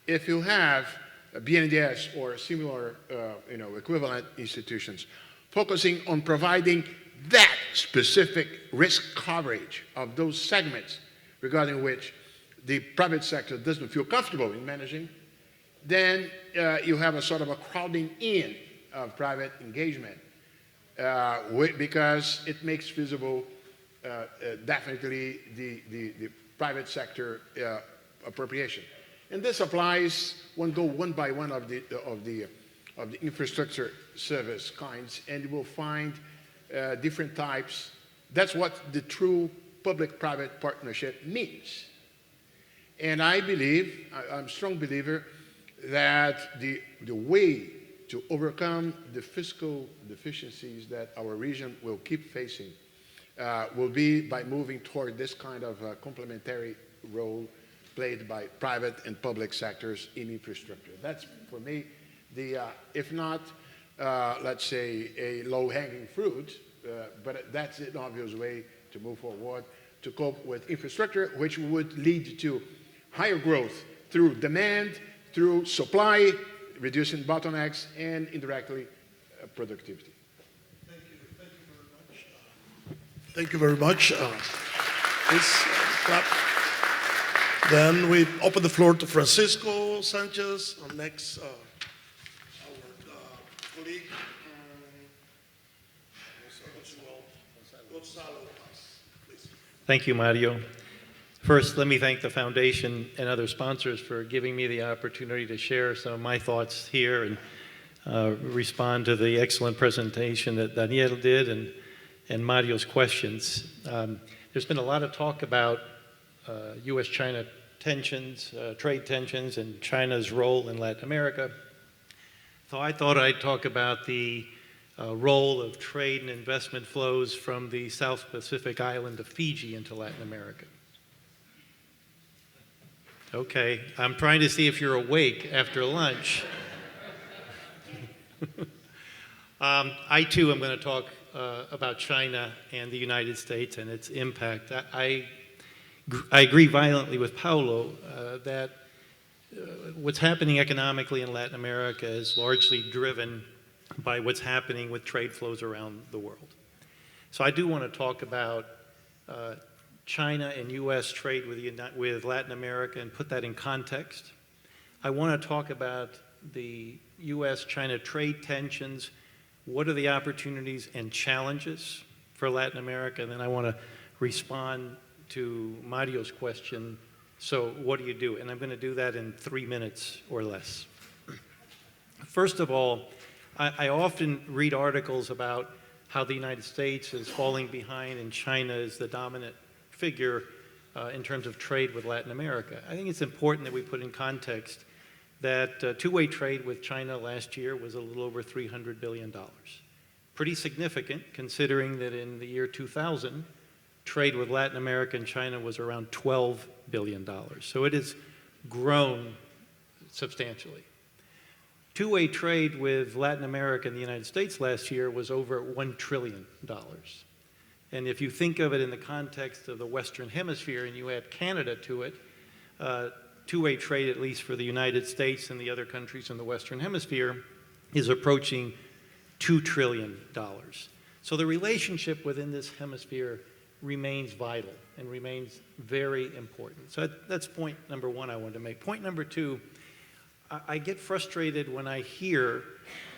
[SPEAKER 4] if you have BNDES or similar equivalent institutions focusing on providing that specific risk coverage of those segments regarding which the private sector doesn't feel comfortable in managing, then you have a sort of a crowding in of private engagement because it makes visible definitely the private sector appropriation. And this applies, one by one of the infrastructure service kinds, and you will find different types That's what the true public-private partnership means. And I believe, I'm a strong believer, that the way to overcome the fiscal deficiencies that our region will keep facing will be by moving toward this kind of complementary role played by private and public sectors in infrastructure. That's, for me, the, if not, let's say, a low-hanging fruit, but that's an obvious way to move forward to cope with infrastructure, which would lead to higher growth through demand, through supply, reducing bottlenecks, and indirectly productivity.
[SPEAKER 1] Thank you very much. Please clap. Then we open the floor to Francisco Sanchez, our next our colleague, Gonzalo. Please.
[SPEAKER 5] Thank you, Mario. First, let me thank the Foundation and other sponsors for giving me the opportunity to share some of my thoughts here and respond to the excellent presentation that Daniel did and Mario's questions. There's been a lot of talk about U.S.-China tensions, trade tensions, and China's role in Latin America. So I thought I'd talk about the role of trade and investment flows from the South Pacific island of Fiji into Latin America. Okay, I'm trying to see if you're awake after lunch. I too am going to talk about China and the United States and its impact. I agree violently with Paolo that what's happening economically in Latin America is largely driven by what's happening with trade flows around the world. So I do want to talk about China and U.S. trade with Latin America and put that in context. I want to talk about the U.S.-China trade tensions. What are the opportunities and challenges for Latin America? And then I want to respond to Mario's question, so what do you do? And I'm going to do that in 3 minutes or less. First of all, I often read articles about how the United States is falling behind and China is the dominant figure in terms of trade with Latin America. I think it's important that we put in context that two-way trade with China last year was a little over $300 billion. Pretty significant considering that in the year 2000, trade with Latin America and China was around $12 billion. So it has grown substantially. Two-way trade with Latin America and the United States last year was over $1 trillion. And if you think of it in the context of the Western Hemisphere and you add Canada to it, two-way trade, at least for the United States and the other countries in the Western Hemisphere, is approaching $2 trillion. So the relationship within this hemisphere remains vital and remains very important. So that's point number one I wanted to make. Point number two, I get frustrated when I hear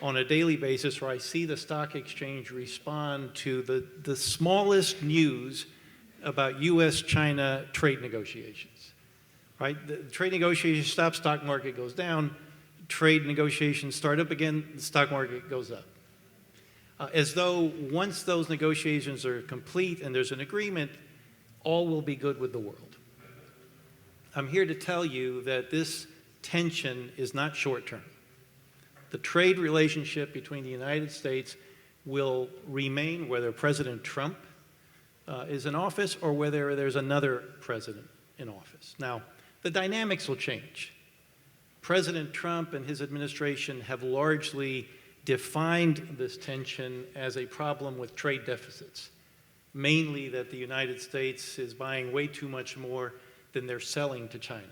[SPEAKER 5] on a daily basis or I see the stock exchange respond to the smallest news about U.S.-China trade negotiations, right? The trade negotiations stop, stock market goes down. Trade negotiations start up again, the stock market goes up. As though once those negotiations are complete and there's an agreement, all will be good with the world. I'm here to tell you that this tension is not short-term. The trade relationship between the United States will remain whether President Trump is in office or whether there's another president in office. Now, the dynamics will change. President Trump and his administration have largely defined this tension as a problem with trade deficits, mainly that the United States is buying way too much more than they're selling to China.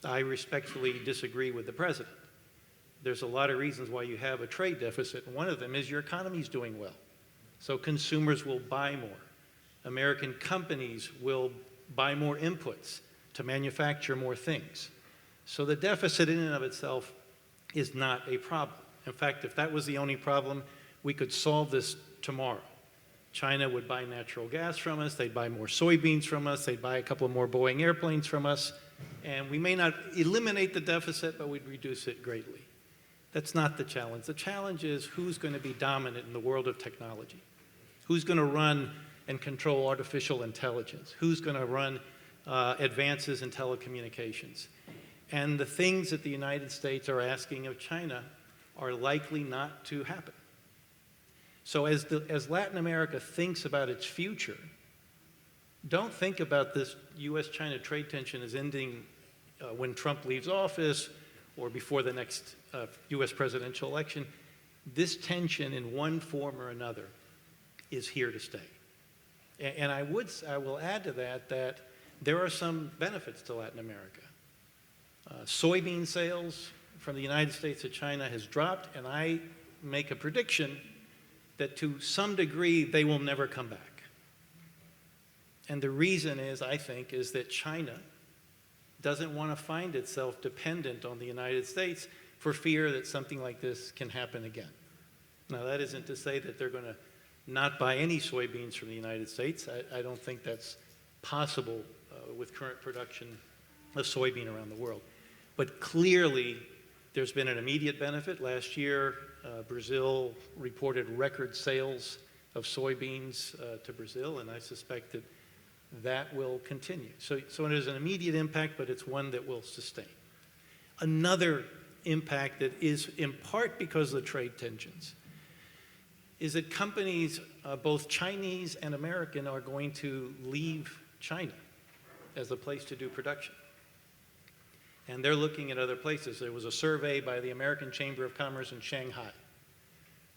[SPEAKER 5] I respectfully disagree with the president. There's a lot of reasons why you have a trade deficit. One of them is your economy is doing well. So consumers will buy more. American companies will buy more inputs to manufacture more things. So the deficit in and of itself is not a problem. In fact, if that was the only problem, we could solve this tomorrow. China would buy natural gas from us, they'd buy more soybeans from us, they'd buy a couple more Boeing airplanes from us, and we may not eliminate the deficit, but we'd reduce it greatly. That's not the challenge. The challenge is who's going to be dominant in the world of technology? Who's going to run and control artificial intelligence? Who's going to run advances in telecommunications? And the things that the United States are asking of China are likely not to happen. So as Latin America thinks about its future, don't think about this US-China trade tension as ending when Trump leaves office or before the next US presidential election. This tension in one form or another is here to stay. And I will add to that there are some benefits to Latin America. Soybean sales from the United States to China has dropped, and I make a prediction that to some degree they will never come back. And the reason is, I think, is that China doesn't want to find itself dependent on the United States for fear that something like this can happen again. Now, that isn't to say that they're going to not buy any soybeans from the United States. I don't think that's possible with current production of soybean around the world. But clearly, there's been an immediate benefit. Last year, Brazil reported record sales of soybeans to Brazil, and I suspect that will continue. So it is an immediate impact, but it's one that will sustain. Another impact that is in part because of the trade tensions is that companies, both Chinese and American, are going to leave China as a place to do production. And they're looking at other places. There was a survey by the American Chamber of Commerce in Shanghai.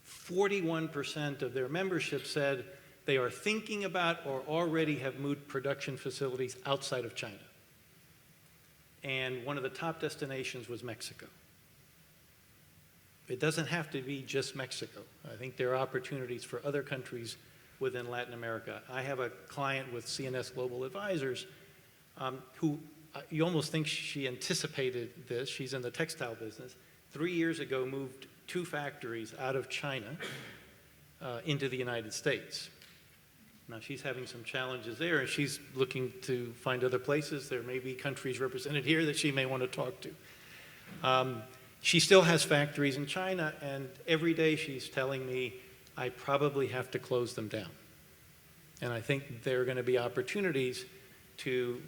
[SPEAKER 5] 41% of their membership said they are thinking about or already have moved production facilities outside of China. And one of the top destinations was Mexico. It doesn't have to be just Mexico. I think there are opportunities for other countries within Latin America. I have a client with CNS Global Advisors who you almost think she anticipated this. She's in the textile business. 3 years ago, moved 2 factories out of China into the United States. Now, she's having some challenges there, and she's looking to find other places. There may be countries represented here that she may want to talk to. She still has factories in China, and every day she's telling me, I probably have to close them down. And I think there are going to be opportunities to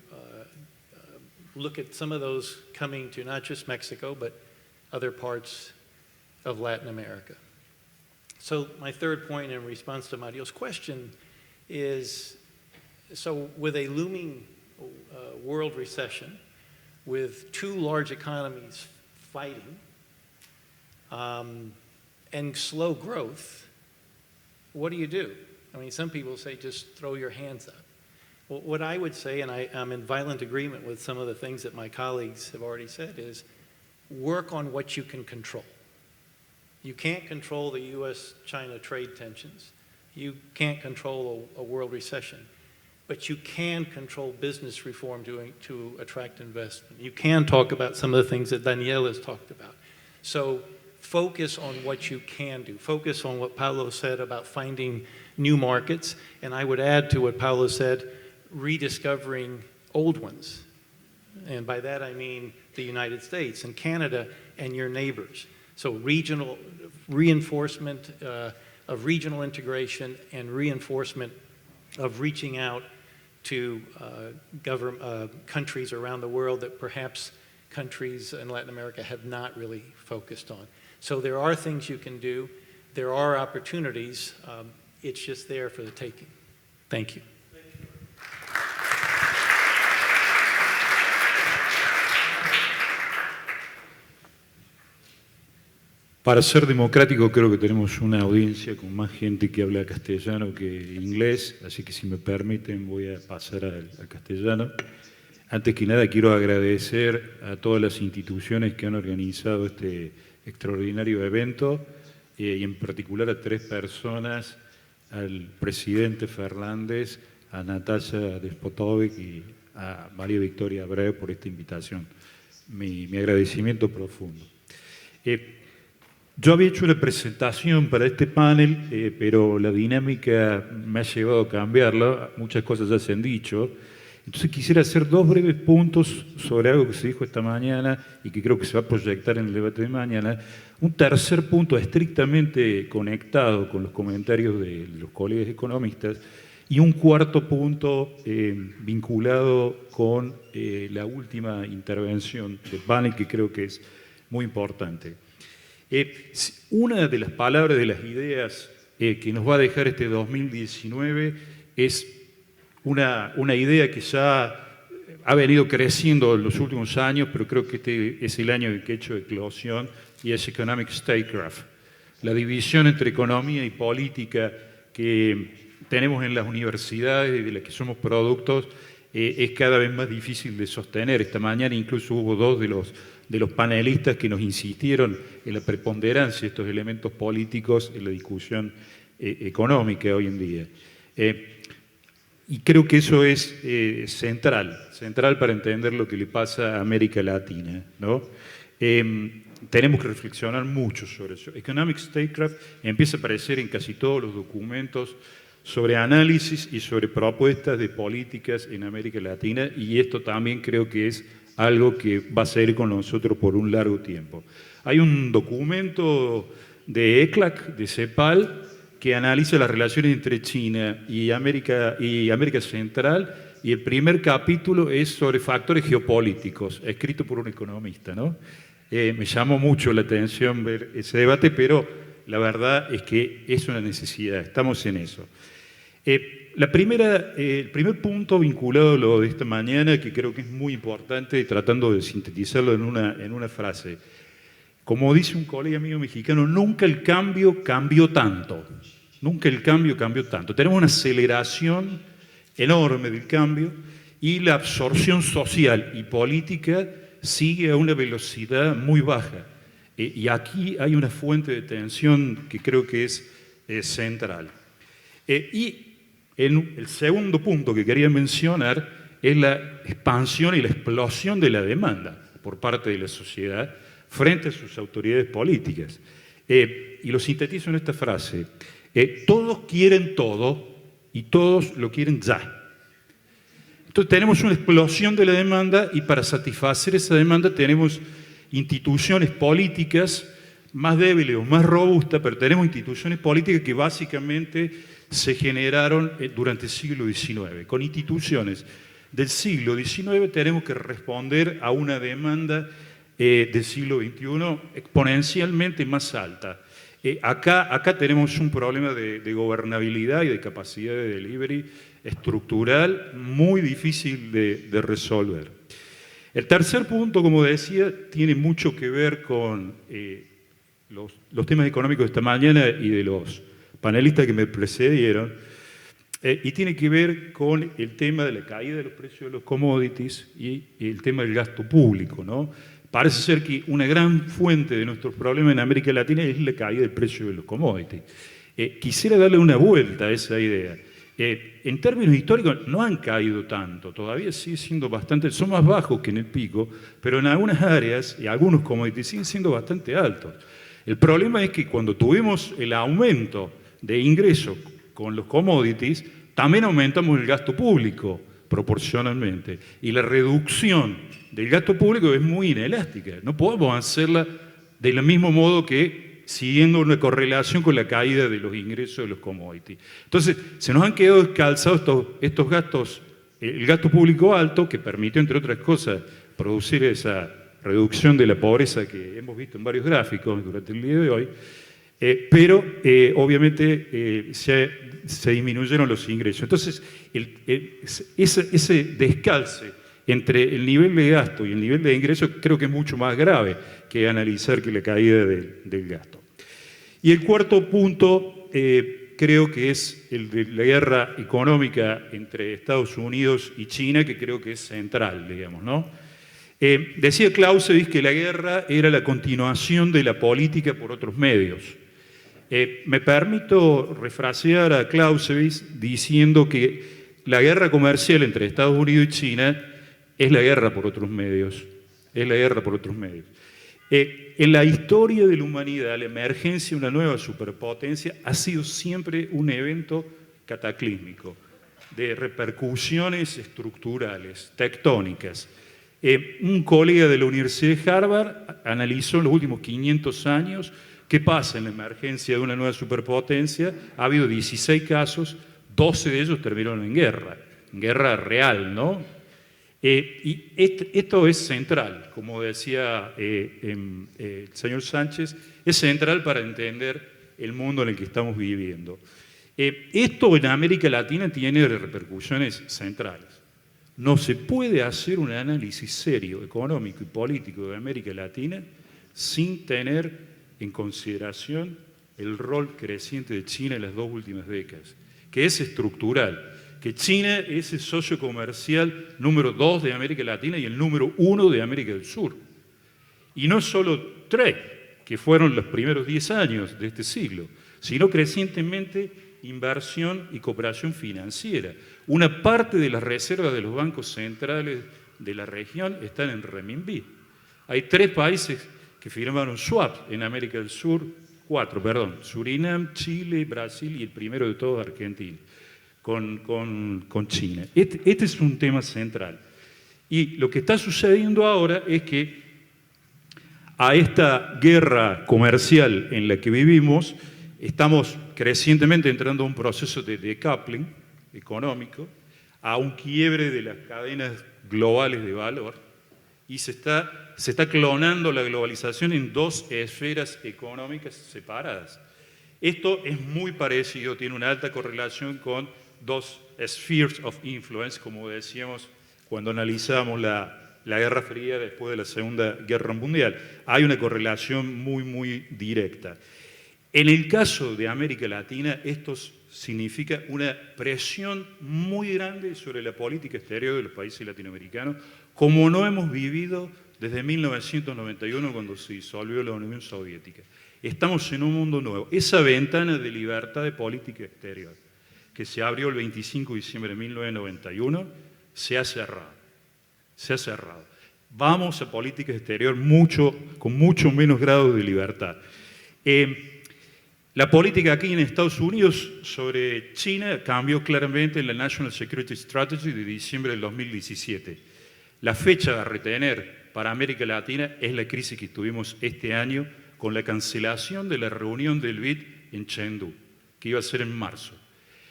[SPEAKER 5] look at some of those coming to not just Mexico, but other parts of Latin America. So my third point in response to Mario's question is, so with a looming world recession, with 2 large economies fighting, and slow growth, what do you do? I mean, some people say just throw your hands up. Well, what I would say, and I'm in violent agreement with some of the things that my colleagues have already said, is work on what you can control. You can't control the US-China trade tensions. You can't control a world recession. But you can control business reform to attract investment. You can talk about some of the things that Danielle has talked about. So focus on what you can do. Focus on what Paolo said about finding new markets. And I would add to what Paolo said, rediscovering old ones. And by that I mean the United States and Canada and your neighbors. So regional reinforcement of regional integration and reinforcement of reaching out to countries around the world that perhaps countries in Latin America have not really focused on. So there are things you can do. There are opportunities. It's just there for the taking. Thank you.
[SPEAKER 6] Para ser democrático, creo que tenemos una audiencia con más gente que habla castellano que inglés, así que si me permiten voy a pasar al castellano. Antes que nada quiero agradecer a todas las instituciones que han organizado este extraordinario evento y en particular a 3 personas, al presidente Fernández, a Natalia Despotovic y a María Victoria Abreu por esta invitación. Mi agradecimiento profundo. Yo había hecho una presentación para este panel, pero la dinámica me ha llevado a cambiarla, muchas cosas ya se han dicho. Entonces quisiera hacer 2 breves puntos sobre algo que se dijo esta mañana y que creo que se va a proyectar en el debate de mañana. Un tercer punto estrictamente conectado con los comentarios de los colegas economistas, Y un cuarto punto vinculado con la última intervención de Panel, que creo que es muy importante. Una de las palabras, de las ideas que nos va a dejar este 2019 es una idea que ya ha venido creciendo en los últimos años, pero creo que este es el año en que ha hecho eclosión, y es Economic Statecraft. La división entre economía y política que tenemos en las universidades y de las que somos productos es cada vez más difícil de sostener. Esta mañana incluso hubo dos de los panelistas que nos insistieron en la preponderancia de estos elementos políticos en la discusión económica hoy en día. Y creo que eso es central para entender lo que le pasa a América Latina, ¿no? Tenemos que reflexionar mucho sobre eso. Economic Statecraft empieza a aparecer en casi todos los documentos sobre análisis y sobre propuestas de políticas en América Latina, y esto también creo que es algo que va a seguir con nosotros por un largo tiempo. Hay un documento de ECLAC, de CEPAL, que analiza las relaciones entre China y América Central, y el primer capítulo es sobre factores geopolíticos, escrito por un economista, ¿no? Me llamó mucho la atención ver ese debate, pero la verdad es que es una necesidad, estamos en eso. El primer punto vinculado a lo de esta mañana, que creo que es muy importante, tratando de sintetizarlo en una frase. Como dice un colega mío mexicano, nunca el cambio cambió tanto. Nunca el cambio cambió tanto. Tenemos una aceleración enorme del cambio y la absorción social y política sigue a una velocidad muy baja. Y aquí hay una fuente de tensión que creo que es central. Y el segundo punto que quería mencionar es la expansión y la explosión de la demanda por parte de la sociedad frente a sus autoridades políticas. Y lo sintetizo en esta frase. Todos quieren todo y todos lo quieren ya. Entonces tenemos una explosión de la demanda, y para satisfacer esa demanda tenemos instituciones políticas más débiles o más robustas, pero tenemos instituciones políticas que básicamente se generaron durante el siglo XIX. Con instituciones del siglo XIX tenemos que responder a una demanda del siglo XXI exponencialmente más alta. Acá tenemos un problema de gobernabilidad y de capacidad de delivery estructural muy difícil de resolver. El tercer punto, como decía, tiene mucho que ver con los temas económicos de esta mañana y de los panelistas que me precedieron, y tiene que ver con el tema de la caída de los precios de los commodities y el tema del gasto público, ¿no? Parece ser que una gran fuente de nuestros problemas en América Latina es la caída del precio de los commodities. Quisiera darle una vuelta a esa idea. En términos históricos no han caído tanto, todavía sigue siendo bastante, son más bajos que en el pico, pero en algunas áreas y algunos commodities siguen siendo bastante altos. El problema es que cuando tuvimos el aumento de ingresos con los commodities, también aumentamos el gasto público proporcionalmente, y la reducción del gasto público es muy inelástica. No podemos hacerla del mismo modo que siguiendo una correlación con la caída de los ingresos de los commodities. Entonces, se nos han quedado descalzados estos gastos, el gasto público alto, que permitió, entre otras cosas, producir esa reducción de la pobreza que hemos visto en varios gráficos durante el día de hoy, pero obviamente se disminuyeron los ingresos. Entonces, ese descalce entre el nivel de gasto y el nivel de ingresos creo que es mucho más grave que analizar que la caída del gasto. Y el cuarto punto creo que es el de la guerra económica entre Estados Unidos y China, que creo que es central, digamos, ¿no? Decía Clausewitz que la guerra era la continuación de la política por otros medios. Me permito refrasear a Clausewitz diciendo que la guerra comercial entre Estados Unidos y China es la guerra por otros medios. Es la guerra por otros medios. En la historia de la humanidad, la emergencia de una nueva superpotencia ha sido siempre un evento cataclísmico, de repercusiones estructurales, tectónicas. Un colega de la Universidad de Harvard analizó en los últimos 500 años qué pasa en la emergencia de una nueva superpotencia. Ha habido 16 casos, 12 de ellos terminaron en guerra real, ¿no? Y esto es central, como decía el señor Sánchez, es central para entender el mundo en el que estamos viviendo. Esto en América Latina tiene repercusiones centrales. No se puede hacer un análisis serio, económico y político de América Latina sin tener en consideración el rol creciente de China en las 2 últimas décadas, que es estructural, que China es el socio comercial número 2 de América Latina y el número 1 de América del Sur. Y no solo 3, que fueron los primeros 10 años de este siglo, sino crecientemente inversión y cooperación financiera. Una parte de las reservas de los bancos centrales de la región están en renminbi. Hay 3 países que firmaron swaps en América del Sur, 4, perdón, Surinam, Chile, Brasil y el primero de todos, Argentina, con China. Este es un tema central. Y lo que está sucediendo ahora es que a esta guerra comercial en la que vivimos, estamos crecientemente entrando a un proceso de decoupling económico, a un quiebre de las cadenas globales de valor, y se está clonando la globalización en 2 esferas económicas separadas. Esto es muy parecido, tiene una alta correlación con 2 spheres of influence, como decíamos cuando analizamos la Guerra Fría después de la Segunda Guerra Mundial. Hay una correlación muy directa. En el caso de América Latina, esto significa una presión muy grande sobre la política exterior de los países latinoamericanos, como no hemos vivido desde 1991, cuando se disolvió la Unión Soviética. Estamos en un mundo nuevo. Esa ventana de libertad de política exterior, que se abrió el 25 de diciembre de 1991, se ha cerrado. Vamos a política exterior con mucho menos grado de libertad. La política aquí en Estados Unidos sobre China cambió claramente en la National Security Strategy de diciembre del 2017. La fecha a retener para América Latina es la crisis que tuvimos este año con la cancelación de la reunión del BID en Chengdu, que iba a ser en marzo,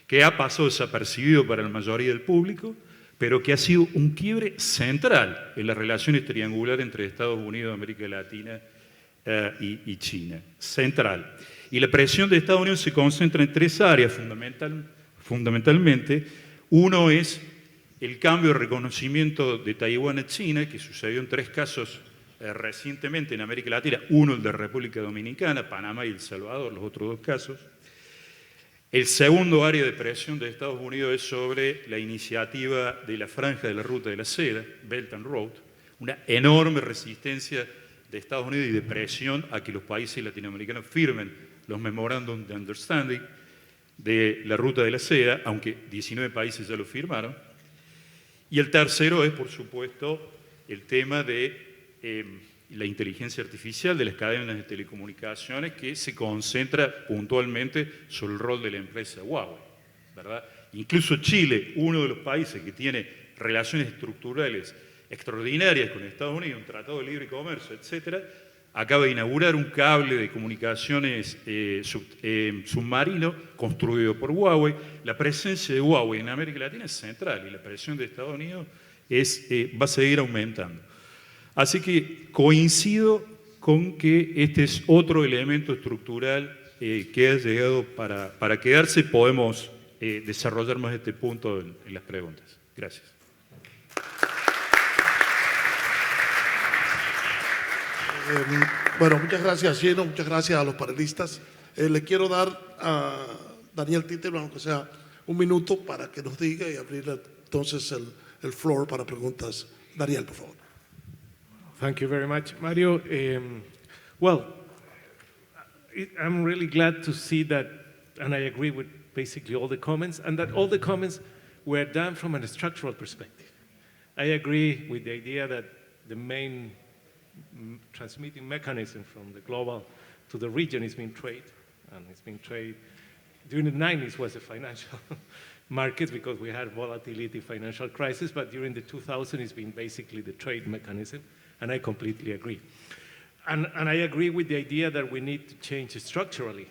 [SPEAKER 6] que ha pasado desapercibido para la mayoría del público, pero que ha sido un quiebre central en las relaciones triangulares entre Estados Unidos, América Latina y China. Central. Y la presión de Estados Unidos se concentra en 3 áreas fundamentalmente. Uno es el cambio de reconocimiento de Taiwán a China, que sucedió en 3 casos recientemente en América Latina. Uno, el de República Dominicana, Panamá y El Salvador, los otros 2 casos. El segundo área de presión de Estados Unidos es sobre la iniciativa de la Franja de la Ruta de la Seda, Belt and Road, una enorme resistencia de Estados Unidos y de presión a que los países latinoamericanos firmen los Memorandum de Understanding de la Ruta de la Seda, aunque 19 países ya lo firmaron. Y el tercero es, por supuesto, el tema de la inteligencia artificial de las cadenas de telecomunicaciones, que se concentra puntualmente sobre el rol de la empresa Huawei, ¿verdad? Incluso Chile, uno de los países que tiene relaciones estructurales extraordinarias con Estados Unidos, un tratado de libre comercio, etcétera, acaba de inaugurar un cable de comunicaciones submarino construido por Huawei. La presencia de Huawei en América Latina es central y la presión de Estados Unidos va a seguir aumentando. Así que coincido con que este es otro elemento estructural que ha llegado para quedarse. Podemos desarrollar más este punto en las preguntas. Gracias.
[SPEAKER 1] Bueno, muchas gracias, Gino, muchas gracias a los panelistas. Le quiero dar a Daniel Titelman, aunque sea un minuto, para que nos diga y abrir entonces el floor para preguntas. Daniel, por favor.
[SPEAKER 2] Thank you very much, Mario. Well, I'm really glad to see that, and I agree with basically all the comments, and that all the comments were done from a structural perspective. I agree with the idea that the main transmitting mechanism from the global to the region is being trade, and it's been trade. During the 90s was the financial markets because we had volatility, financial crisis, but during the 2000s it's been basically the trade mechanism, and I completely agree. And I agree with the idea that we need to change structurally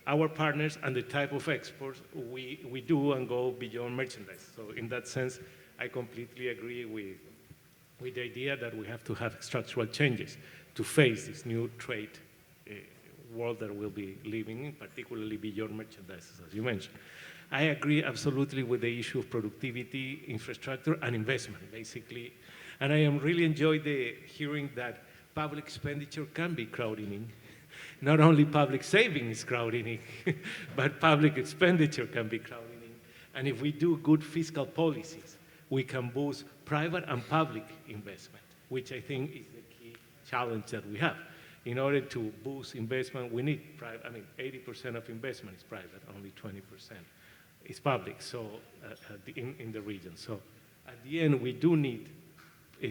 [SPEAKER 2] our partners and the type of exports we do and go beyond merchandise. So in that sense, I completely agree with the idea that we have to have structural changes to face this new trade world that we'll be living in, particularly beyond merchandise, as you mentioned. I agree absolutely with the issue of productivity, infrastructure, and investment, basically. And I am really enjoying hearing that public expenditure can be crowding in. Not only public savings is crowding in, but public expenditure can be crowding in. And if we do good fiscal policies, we can boost private and public investment, which I think is the key challenge that we have. In order to boost investment, we need private. I mean, 80% of investment is private, only 20% is public. So in the region. So at the end, we do need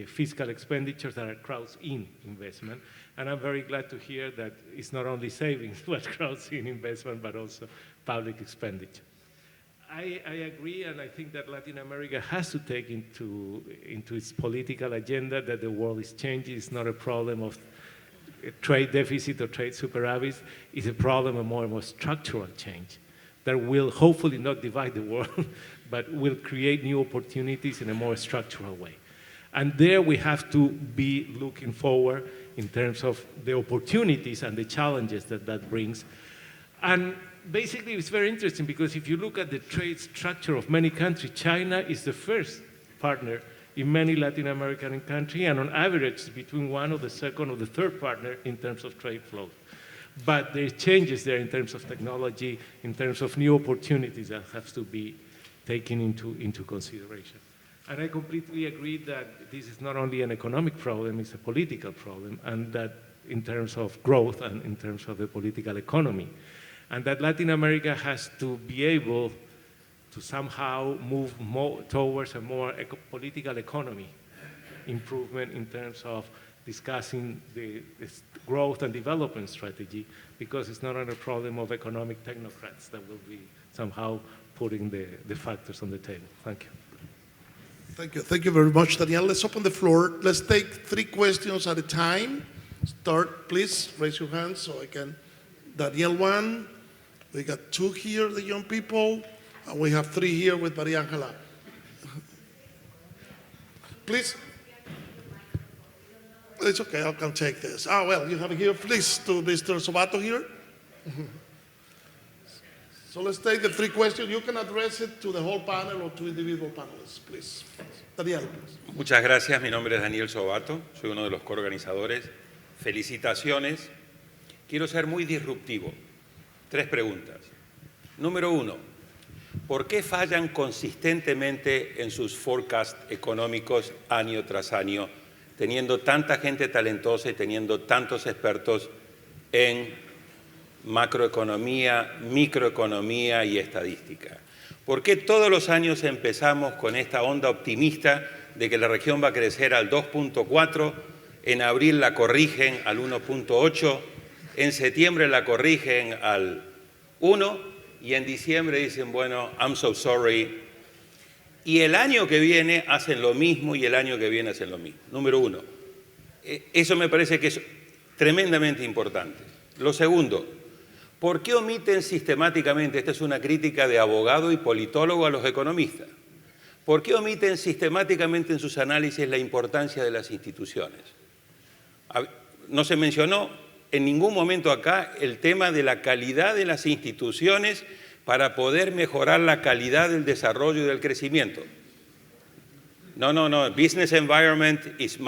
[SPEAKER 2] fiscal expenditures that are crowds in investment. And I'm very glad to hear that it's not only savings what crowds in investment, but also public expenditure. I agree, and I think that Latin America has to take into its political agenda that the world is changing. It's not a problem of trade deficit or trade superavit. It's a problem of more and more structural change that will hopefully not divide the world, but will create new opportunities in a more structural way. And there we have to be looking forward in terms of the opportunities and the challenges that that brings. And basically, it's very interesting because if you look at the trade structure of many countries, China is the first partner in many Latin American countries, and on average, between one or the second or the third partner in terms of trade flow. But there are changes there in terms of technology, in terms of new opportunities that have to be taken into consideration. And I completely agree that this is not only an economic problem, it's a political problem, and that in terms of growth and in terms of the political economy. And that Latin America has to be able to somehow move more towards a more political economy improvement in terms of discussing the growth and development strategy, because it's not a problem of economic technocrats that will be somehow putting the factors on the table. Thank you.
[SPEAKER 1] Thank you. Thank you very much, Daniel. Let's open the floor. Let's take 3 questions at a time. Start, please. Raise your hand so I can. Daniel, 1. We got 2 here, the young people. And we have 3 here with Maria Angela. Please. It's okay, I can take this. Ah, well, you have it here, please, to Mr. Sobato here. So let's take the 3 questions. You can address it to the whole panel or to individual panelists, please. Daniel, please.
[SPEAKER 7] Muchas gracias. Mi nombre es Daniel Sobato. Soy uno de los coorganizadores. Felicitaciones. Quiero ser muy disruptivo. 3 preguntas. Número 1. ¿Por qué fallan consistentemente en sus forecasts económicos año tras año, teniendo tanta gente talentosa y teniendo tantos expertos en macroeconomía, microeconomía y estadística? ¿Por qué todos los años empezamos con esta onda optimista de que la región va a crecer al 2.4, en abril la corrigen al 1.8, en septiembre la corrigen al 1 y en diciembre dicen, bueno, I'm so sorry, y el año que viene hacen lo mismo y el año que viene hacen lo mismo? Número 1. Eso me parece que es tremendamente importante. Lo segundo, ¿por qué omiten sistemáticamente, esta es una crítica de abogado y politólogo a los economistas, ¿por qué omiten sistemáticamente en sus análisis la importancia de las instituciones? No se mencionó en ningún momento acá el tema de la calidad de las instituciones para poder mejorar la calidad del desarrollo y del crecimiento. No. Business environment is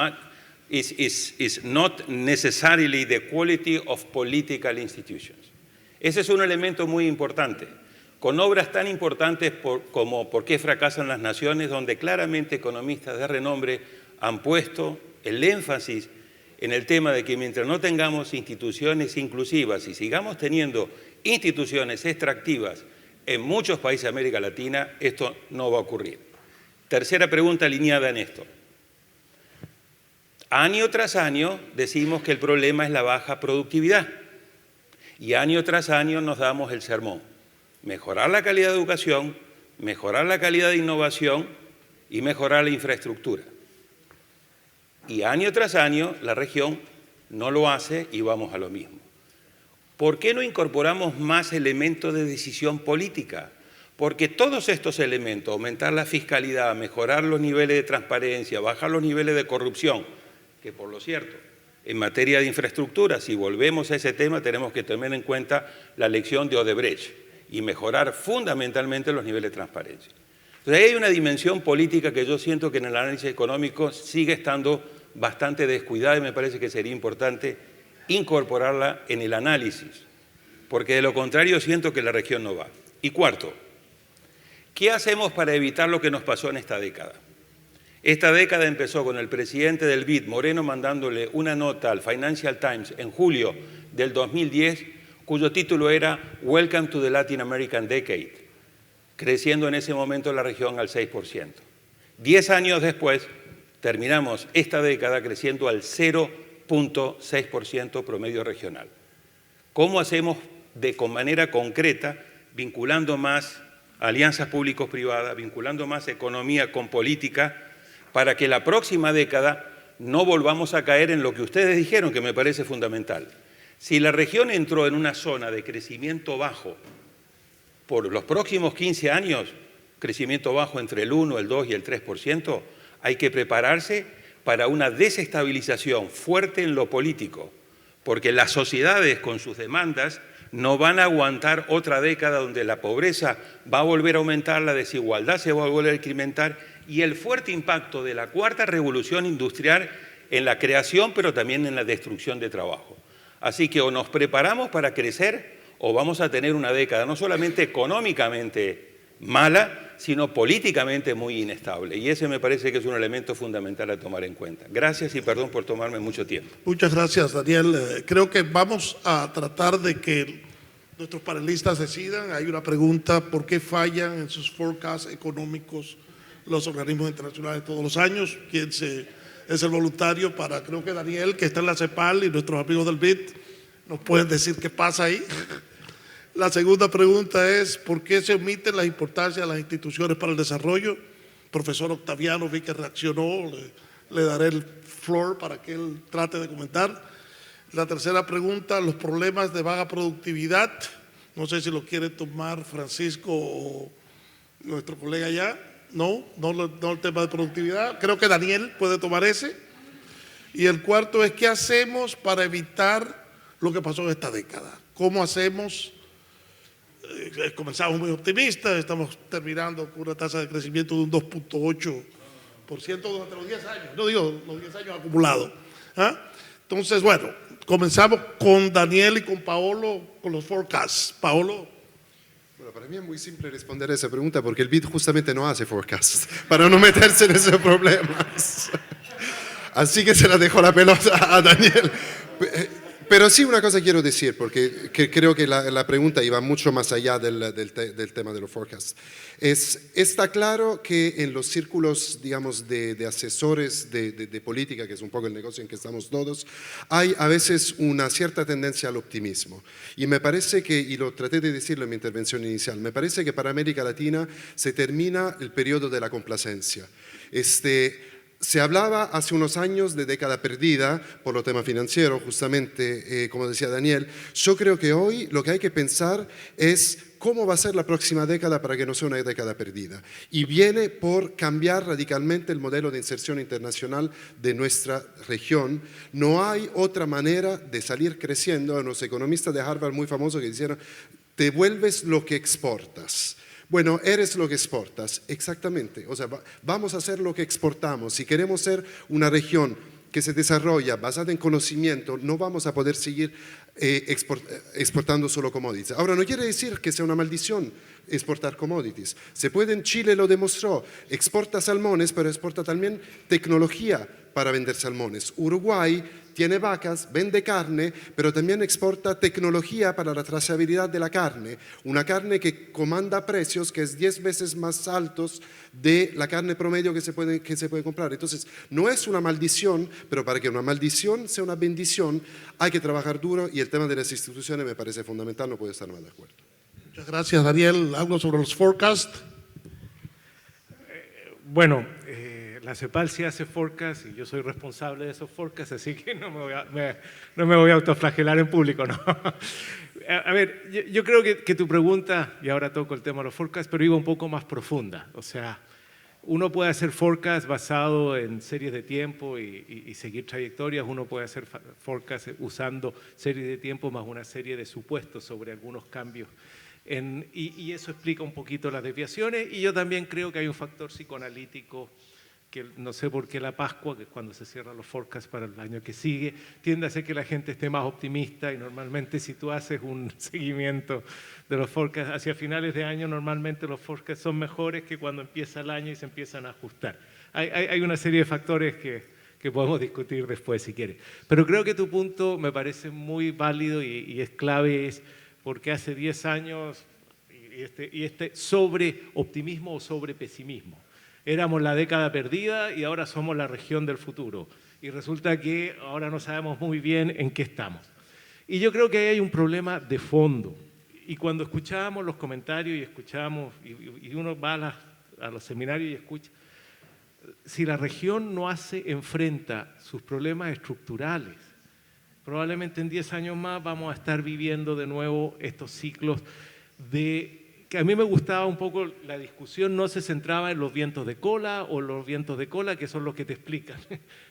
[SPEAKER 7] not necessarily the quality of political institutions. Ese es un elemento muy importante. Con obras tan importantes como ¿Por qué fracasan las naciones?, donde claramente economistas de renombre han puesto el énfasis en el tema de que mientras no tengamos instituciones inclusivas y sigamos teniendo instituciones extractivas en muchos países de América Latina, esto no va a ocurrir. Tercera pregunta alineada en esto. Año tras año decimos que el problema es la baja productividad y año tras año nos damos el sermón. Mejorar la calidad de educación, mejorar la calidad de innovación y mejorar la infraestructura. Y año tras año la región no lo hace y vamos a lo mismo. ¿Por qué no incorporamos más elementos de decisión política? Porque todos estos elementos, aumentar la fiscalidad, mejorar los niveles de transparencia, bajar los niveles de corrupción, que por lo cierto, en materia de infraestructura, si volvemos a ese tema, tenemos que tener en cuenta la lección de Odebrecht y mejorar fundamentalmente los niveles de transparencia. Entonces, ahí hay una dimensión política que yo siento que en el análisis económico sigue estando bastante descuidada y me parece que sería importante incorporarla en el análisis, porque de lo contrario siento que la región no va. Y cuarto, ¿qué hacemos para evitar lo que nos pasó en esta década? Esta década empezó con el presidente del BID, Moreno, mandándole una nota al Financial Times en julio del 2010, cuyo título era Welcome to the Latin American Decade, creciendo en ese momento la región al 6%. 10 años después, terminamos esta década creciendo al 0.6% promedio regional. ¿Cómo hacemos con manera concreta, vinculando más alianzas públicos-privadas, vinculando más economía con política, para que la próxima década no volvamos a caer en lo que ustedes dijeron, que me parece fundamental? Si la región entró en una zona de crecimiento bajo por los próximos 15 años, crecimiento bajo entre el 1, el 2 y el 3%, hay que prepararse para una desestabilización fuerte en lo político, porque las sociedades con sus demandas no van a aguantar otra década donde la pobreza va a volver a aumentar, la desigualdad se va a volver a incrementar y el fuerte impacto de la cuarta revolución industrial en la creación, pero también en la destrucción de trabajo. Así que o nos preparamos para crecer o vamos a tener una década no solamente económicamente mala, sino políticamente muy inestable. Y ese me parece que es un elemento fundamental a tomar en cuenta. Gracias y perdón por tomarme mucho tiempo.
[SPEAKER 1] Muchas gracias, Daniel. Creo que vamos a tratar de que nuestros panelistas decidan. Hay una pregunta: ¿por qué fallan en sus forecasts económicos los organismos internacionales todos los años? ¿Quién es el voluntario para? Creo que Daniel, que está en la CEPAL, y nuestros amigos del BID nos pueden decir qué pasa ahí. La segunda pregunta es: ¿por qué se omiten las importancias de las instituciones para el desarrollo? Profesor Otaviano, vi que reaccionó, le daré el floor para que él trate de comentar. La tercera pregunta: los problemas de baja productividad. No sé si lo quiere tomar Francisco o nuestro colega allá. No el tema de productividad. Creo que Daniel puede tomar ese. Y el cuarto es: ¿qué hacemos para evitar lo que pasó en esta década? ¿Cómo hacemos? Comenzamos muy optimistas, estamos terminando con una tasa de crecimiento de un 2.8% durante los 10 años, no digo los 10 años acumulados. Entonces, bueno, comenzamos con Daniel y con Paolo con los forecasts. Paolo.
[SPEAKER 3] Bueno, para mí es muy simple responder a esa pregunta porque el BID justamente no hace forecasts para no meterse en esos problemas. Así que se la dejo la pelota a Daniel. Pero sí, una cosa quiero decir, porque creo que la pregunta iba mucho más allá del tema de los forecasts. Está claro que en los círculos, digamos, de asesores de política, que es un poco el negocio en que estamos todos, hay a veces una cierta tendencia al optimismo. Y me parece que, y lo traté de decirlo en mi intervención inicial, me parece que para América Latina se termina el periodo de la complacencia. Se hablaba hace unos años de década perdida por los temas financieros, justamente, como decía Daniel. Yo creo que hoy lo que hay que pensar es cómo va a ser la próxima década para que no sea una década perdida. Y viene por cambiar radicalmente el modelo de inserción internacional de nuestra región. No hay otra manera de salir creciendo. Los economistas de Harvard muy famosos que dijeron: te vuelves lo que exportas. Bueno, eres lo que exportas, exactamente. O sea, vamos a hacer lo que exportamos. Si queremos ser una región que se desarrolla basada en conocimiento, no vamos a poder seguir exportando solo commodities. Ahora, no quiere decir que sea una maldición exportar commodities. Se puede, en Chile lo demostró, exporta salmones, pero exporta también tecnología para vender salmones. Uruguay tiene vacas, vende carne, pero también exporta tecnología para la trazabilidad de la carne. Una carne que comanda precios que es 10 veces más altos de la carne promedio que se puede comprar. Entonces, no es una maldición, pero para que una maldición sea una bendición, hay que trabajar duro y el tema de las instituciones me parece fundamental, no puedo estar más de acuerdo.
[SPEAKER 1] Muchas gracias, Daniel. ¿Algo sobre los forecasts?
[SPEAKER 2] Bueno, la CEPAL sí hace forecast y yo soy responsable de esos forecasts, así que no me voy a autoflagelar en público, ¿no? a ver, yo creo que tu pregunta, y ahora toco el tema de los forecasts, pero iba un poco más profunda. O sea, uno puede hacer forecasts basado en series de tiempo y seguir trayectorias, uno puede hacer forecasts usando series de tiempo más una serie de supuestos sobre algunos cambios. Y eso explica un poquito las desviaciones, y yo también creo que hay un factor psicoanalítico que no sé por qué la Pascua, que es cuando se cierran los forecasts para el año que sigue, tiende a hacer que la gente esté más optimista, y normalmente si tú haces un seguimiento de los forecasts hacia finales de año, normalmente los forecasts son mejores que cuando empieza el año y se empiezan a ajustar. Hay una serie de factores que podemos discutir después si quieres. Pero creo que tu punto me parece muy válido y es clave, es porque hace 10 años, y este sobre optimismo o sobre pesimismo. Éramos la década perdida y ahora somos la región del futuro. Y resulta que ahora no sabemos muy bien en qué estamos. Y yo creo que ahí hay un problema de fondo. Y cuando escuchamos los comentarios y escuchamos, y uno va a los seminarios y escucha, si la región no enfrenta sus problemas estructurales, probablemente en 10 años más vamos a estar viviendo de nuevo estos ciclos que a mí me gustaba un poco, la discusión no se centraba en los vientos de cola o los vientos de cola, que son los que te explican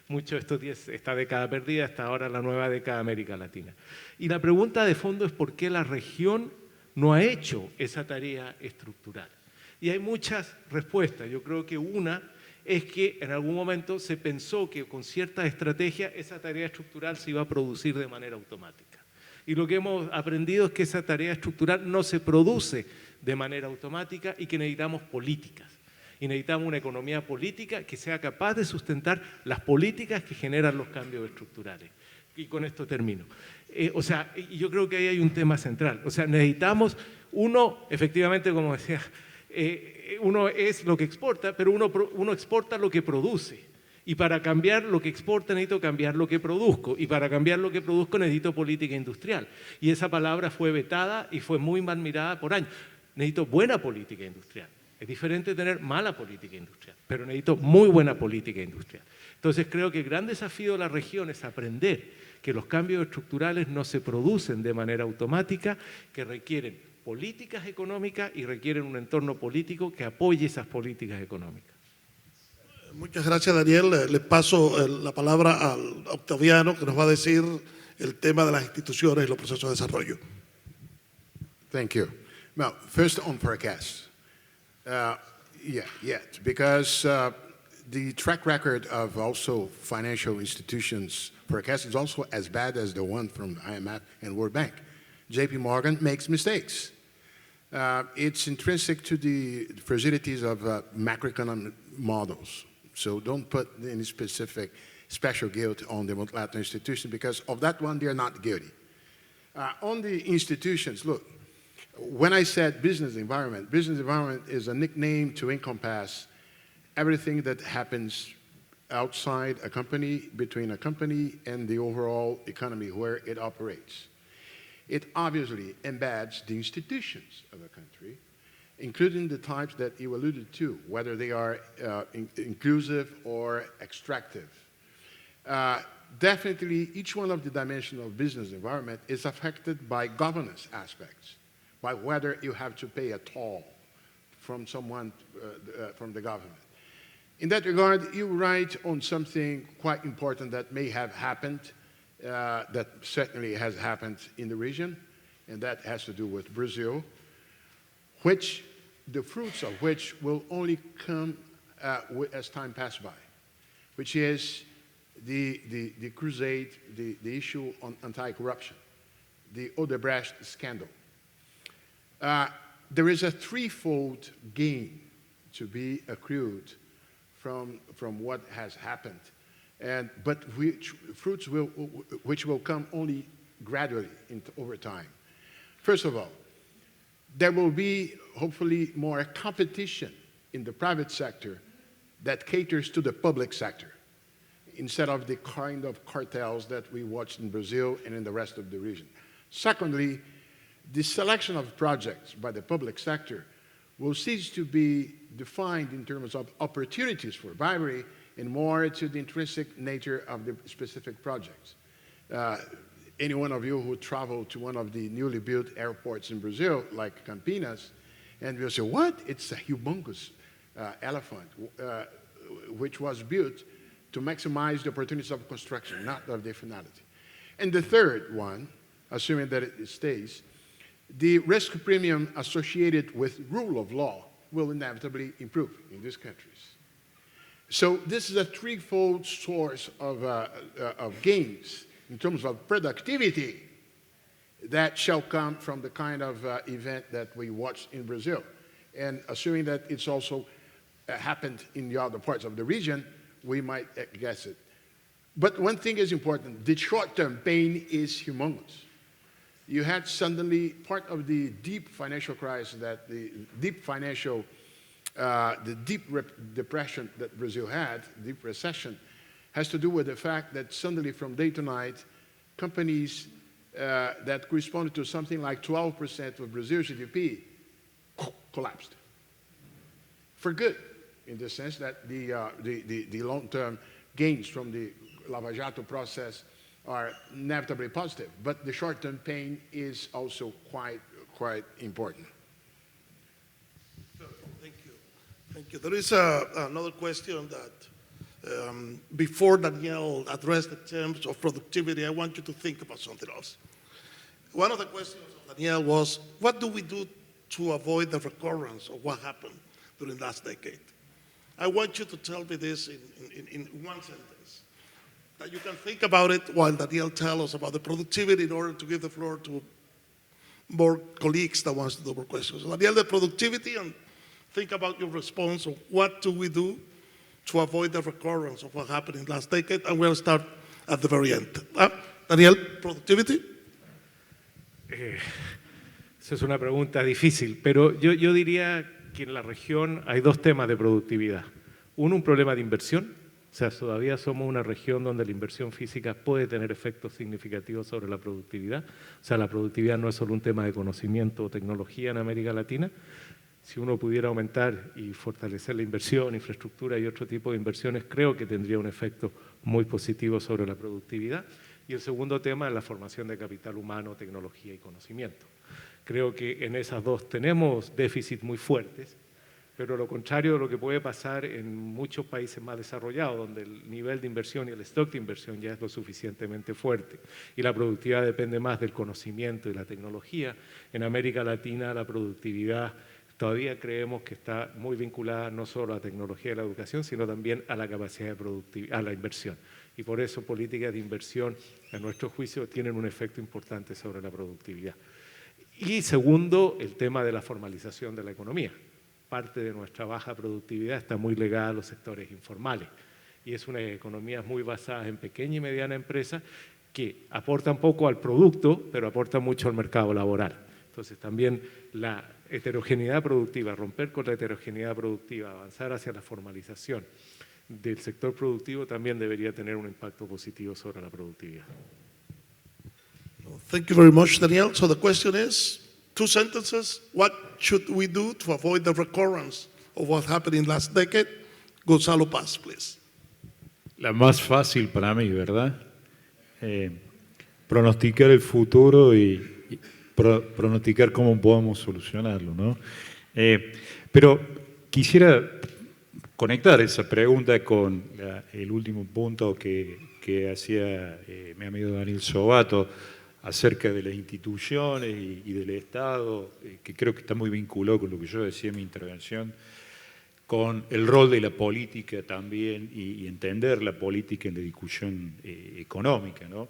[SPEAKER 2] mucho esta década perdida, hasta ahora la nueva década de América Latina. Y la pregunta de fondo es por qué la región no ha hecho esa tarea estructural. Y hay muchas respuestas. Yo creo que una es que en algún momento se pensó que con cierta estrategia esa tarea estructural se iba a producir de manera automática. Y lo que hemos aprendido es que esa tarea estructural no se produce de manera automática y que necesitamos políticas. Y necesitamos una economía política que sea capaz de sustentar las políticas que generan los cambios estructurales. Y con esto termino. Yo creo que ahí hay un tema central. O sea, necesitamos, efectivamente, como decía, uno es lo que exporta, pero uno exporta lo que produce. Y para cambiar lo que exporta necesito cambiar lo que produzco. Y para cambiar lo que produzco necesito política industrial. Y esa palabra fue vetada y fue muy mal mirada por años. Necesito buena política industrial. Es diferente tener mala política industrial, pero necesito muy buena política industrial. Entonces creo que el gran desafío de la región es aprender que los cambios estructurales no se producen de manera automática, que requieren políticas económicas y requieren un entorno político que apoye esas políticas económicas.
[SPEAKER 1] Muchas gracias, Daniel. Le paso la palabra a Otaviano, que nos va a decir el tema de las instituciones y los procesos de desarrollo.
[SPEAKER 4] Thank you. Well, first on forecast. Because the track record of also financial institutions forecast is also as bad as the one from the IMF and World Bank. JP Morgan makes mistakes. It's intrinsic to the fragilities of macroeconomic models. So don't put any specific special guilt on the multilateral institution, because of that one, they're not guilty. On the institutions, look, when I said business environment is a nickname to encompass everything that happens outside a company, between a company and the overall economy where it operates. It obviously embeds the institutions of a country, including the types that you alluded to, whether they are inclusive or extractive. Definitely, each one of the dimensions of business environment is affected by governance aspects, by whether you have to pay a toll from someone from the government. In that regard, you write on something quite important that may have happened, that certainly has happened in the region, and that has to do with Brazil, the fruits of which will only come as time passes by, which is the crusade, the issue on anti-corruption, the Odebrecht scandal. There is a threefold gain to be accrued from what has happened, but which will come only gradually over time. First of all, there will be hopefully more competition in the private sector that caters to the public sector, instead of the kind of cartels that we watched in Brazil and in the rest of the region. Secondly, the selection of projects by the public sector will cease to be defined in terms of opportunities for bribery and more to the intrinsic nature of the specific projects. any one of you who traveled to one of the newly built airports in Brazil, like Campinas, and you'll say, what? It's a humongous elephant, which was built to maximize the opportunities of construction, not of the finality. And the third one, assuming that it stays, the risk premium associated with rule of law will inevitably improve in these countries. So this is a threefold source of gains in terms of productivity that shall come from the kind of event that we watched in Brazil. And assuming that it's also happened in the other parts of the region, we might guess it. But one thing is important, the short-term pain is humongous. You had suddenly part of the deep financial crisis, that the deep depression that Brazil had, deep recession, has to do with the fact that suddenly from day to night, companies that corresponded to something like 12% of Brazil's GDP collapsed. For good, in the sense that the long-term gains from the Lava Jato process are inevitably positive, but the short-term pain is also quite important.
[SPEAKER 1] Thank you. Thank you. There is another question that before Daniel addressed the terms of productivity, I want you to think about something else. One of the questions of Daniel was, what do we do to avoid the recurrence of what happened during the last decade? I want you to tell me this in one sentence, that you can think about it while Daniel tells us about the productivity in order to give the floor to more colleagues that wants to do more questions. So Daniel, the productivity, and think about your response of what do we do to avoid the recurrence of what happened in the last decade, and we'll start at the very end. Daniel, productivity?
[SPEAKER 2] Esa es una pregunta difícil, pero yo diría que en la región hay dos temas de productividad. Uno, un problema de inversión. O sea, todavía somos una región donde la inversión física puede tener efectos significativos sobre la productividad. O sea, la productividad no es solo un tema de conocimiento o tecnología en América Latina. Si uno pudiera aumentar y fortalecer la inversión, infraestructura y otro tipo de inversiones, creo que tendría un efecto muy positivo sobre la productividad. Y el segundo tema es la formación de capital humano, tecnología y conocimiento. Creo que en esas dos tenemos déficits muy fuertes, pero lo contrario de lo que puede pasar en muchos países más desarrollados, donde el nivel de inversión y el stock de inversión ya es lo suficientemente fuerte y la productividad depende más del conocimiento y la tecnología. En América Latina la productividad todavía creemos que está muy vinculada no solo a la tecnología y la educación, sino también a la capacidad de productividad, a la inversión. Y por eso políticas de inversión, a nuestro juicio, tienen un efecto importante sobre la productividad. Y segundo, el tema de la formalización de la economía. Parte de nuestra baja productividad está muy ligada a los sectores informales y es una economía muy basada en pequeña y mediana empresa que aportan poco al producto, pero aportan mucho al mercado laboral. Entonces también la heterogeneidad productiva, romper con la heterogeneidad productiva, avanzar hacia la formalización del sector productivo también debería tener un impacto positivo sobre la productividad.
[SPEAKER 1] Thank you very much, Daniel. So the question is, 2 sentences, what should we do to avoid the recurrence of what happened in last decade? Gonzalo Paz, please.
[SPEAKER 6] La más fácil para mí, ¿verdad? Pronosticar el futuro y pronosticar cómo podemos solucionarlo, ¿no? Pero quisiera conectar esa pregunta con el último punto que hacía mi amigo Daniel Sobato acerca de las instituciones y del Estado, que creo que está muy vinculado con lo que yo decía en mi intervención, con el rol de la política también y entender la política en la discusión económica, ¿no?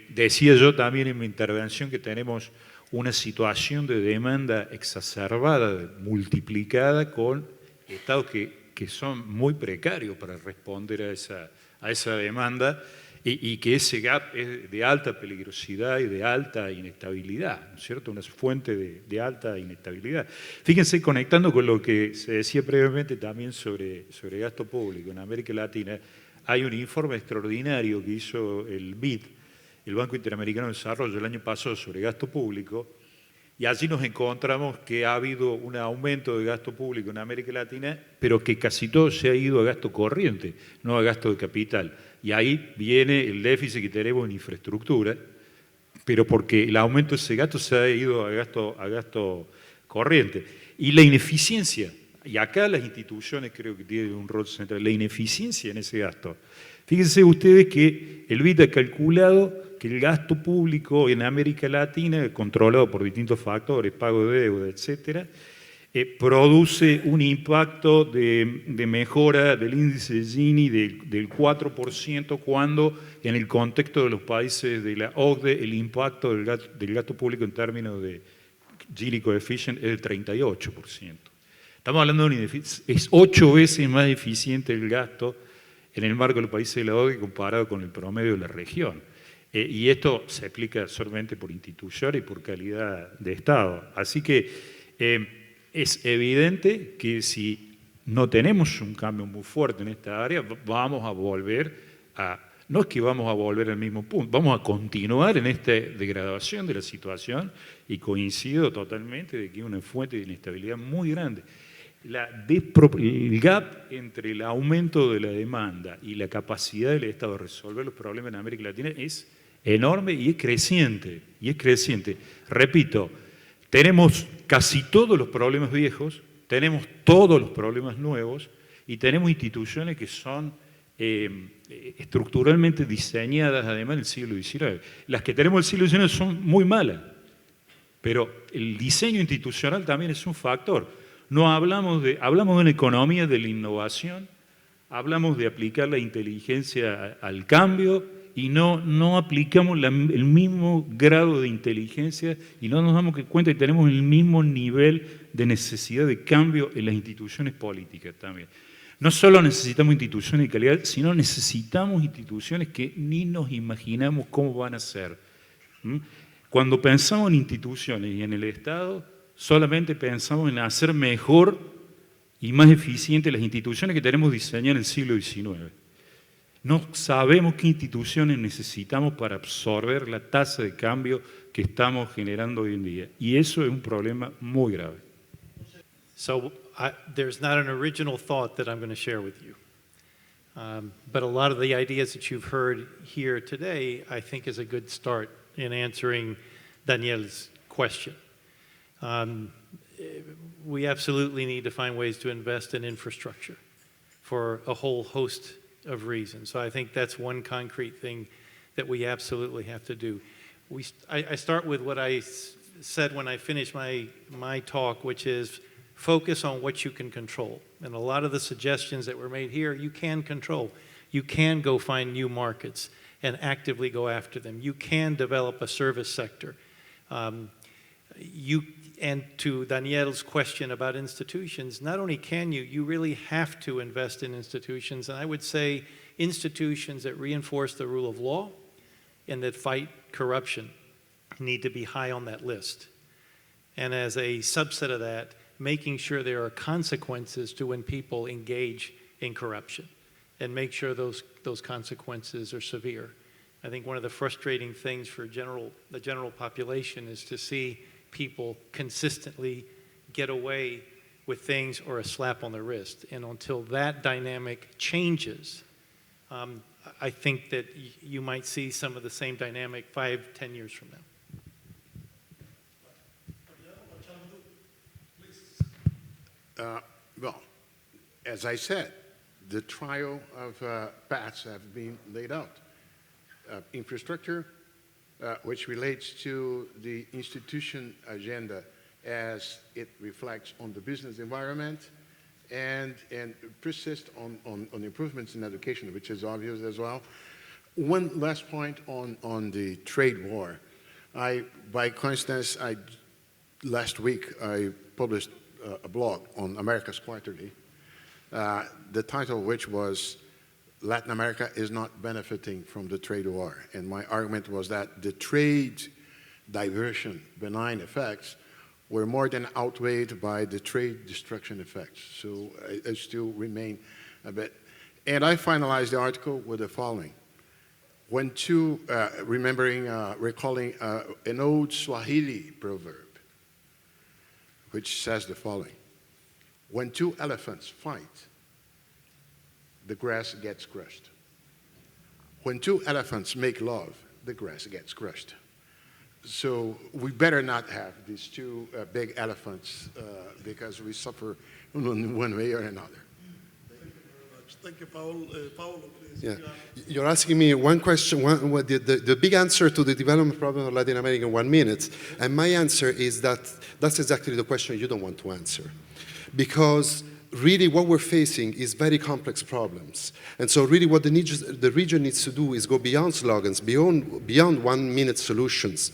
[SPEAKER 6] Decía yo también en mi intervención que tenemos una situación de demanda exacerbada, multiplicada con estados que son muy precarios para responder a esa demanda y que ese gap es de alta peligrosidad y de alta inestabilidad, ¿no es cierto? Una fuente de alta inestabilidad. Fíjense, conectando con lo que se decía previamente también sobre gasto público en América Latina, hay un informe extraordinario que hizo el BID, el Banco Interamericano de Desarrollo, el año pasado sobre gasto público, y allí nos encontramos que ha habido un aumento de gasto público en América Latina, pero que casi todo se ha ido a gasto corriente, no a gasto de capital. Y ahí viene el déficit que tenemos en infraestructura, pero porque el aumento de ese gasto se ha ido a gasto corriente. Y la ineficiencia, y acá las instituciones creo que tienen un rol central, la ineficiencia en ese gasto. Fíjense ustedes que el BID ha calculado que el gasto público en América Latina, controlado por distintos factores, pago de deuda, etcétera, produce un impacto de mejora del índice de Gini del 4%, cuando en el contexto de los países de la OCDE el impacto del gasto público en términos de Gini coefficient es del 38%. Estamos hablando de es 8 veces más eficiente el gasto en el marco de los países de la OCDE comparado con el promedio de la región. Y esto se explica solamente por instituciones y por calidad de Estado. Así que es evidente que si no tenemos un cambio muy fuerte en esta área, vamos a volver no es que vamos a volver al mismo punto, vamos a continuar en esta degradación de la situación, y coincido totalmente de que es una fuente de inestabilidad muy grande. El gap entre el aumento de la demanda y la capacidad del Estado de resolver los problemas en América Latina es enorme y es creciente. Repito, tenemos casi todos los problemas viejos, tenemos todos los problemas nuevos y tenemos instituciones que son estructuralmente diseñadas además del siglo XIX. Las que tenemos del siglo XIX son muy malas, pero el diseño institucional también es un factor. Hablamos de una economía de la innovación, hablamos de aplicar la inteligencia al cambio y no aplicamos el mismo grado de inteligencia y no nos damos cuenta que tenemos el mismo nivel de necesidad de cambio en las instituciones políticas también. No solo necesitamos instituciones de calidad, sino necesitamos instituciones que ni nos imaginamos cómo van a ser. Cuando pensamos en instituciones y en el Estado, solamente pensamos en hacer mejor y más eficientes las instituciones que tenemos diseñadas en el siglo XIX. No sabemos qué instituciones necesitamos para absorber la tasa de cambio que estamos generando hoy en día. Y eso es un problema muy grave.
[SPEAKER 5] So there's not an original thought that I'm going to share with you. But a lot of the ideas that you've heard here today, I think, is a good start in answering Daniel's question. We absolutely need to find ways to invest in infrastructure for a whole host of reasons. So I think that's one concrete thing that we absolutely have to do. I start with what I said when I finished my talk, which is focus on what you can control. And a lot of the suggestions that were made here, you can control. You can go find new markets and actively go after them. You can develop a service sector. And to Daniel's question about institutions, not only can you really have to invest in institutions, and I would say institutions that reinforce the rule of law and that fight corruption need to be high on that list. And as a subset of that, making sure there are consequences to when people engage in corruption and make sure those consequences are severe. I think one of the frustrating things for the general population is to see people consistently get away with things or a slap on the wrist. And until that dynamic changes, I think that you might see some of the same dynamic 5-10 years from now.
[SPEAKER 4] Well, as I said, the trio of paths have been laid out. Infrastructure, which relates to the institution agenda as it reflects on the business environment, and persist on improvements in education, which is obvious as well. One last point on the trade war. By coincidence, last week I published a blog on America's Quarterly, the title of which was Latin America is not benefiting from the trade war. And my argument was that the trade diversion benign effects were more than outweighed by the trade destruction effects. So I still remain a bit. And I finalized the article with the following. Recalling an old Swahili proverb, which says the following: when two elephants fight, the grass gets crushed. When two elephants make love, the grass gets crushed. So we better not have these two big elephants because we suffer in one way or another.
[SPEAKER 1] Thank you, Paolo. Paolo, please.
[SPEAKER 3] Yeah. You're asking me one question, the big answer to the development problem of Latin America in 1 minute, and my answer is that that's exactly the question you don't want to answer. Because really what we're facing is very complex problems. And so really what the region needs to do is go beyond slogans, beyond 1 minute solutions,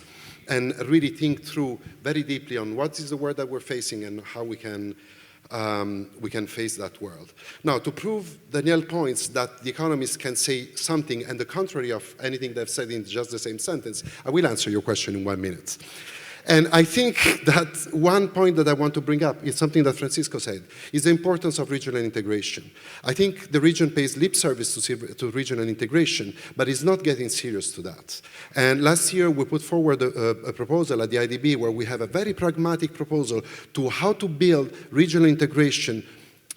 [SPEAKER 3] and really think through very deeply on what is the world that we're facing and how we can face that world. Now, to prove Danielle's points that the economists can say something and the contrary of anything they've said in just the same sentence, I will answer your question in 1 minute. And I think that one point that I want to bring up is something that Francisco said, is the importance of regional integration. I think the region pays lip service to regional integration, but is not getting serious to that. And last year we put forward a proposal at the IDB where we have a very pragmatic proposal to how to build regional integration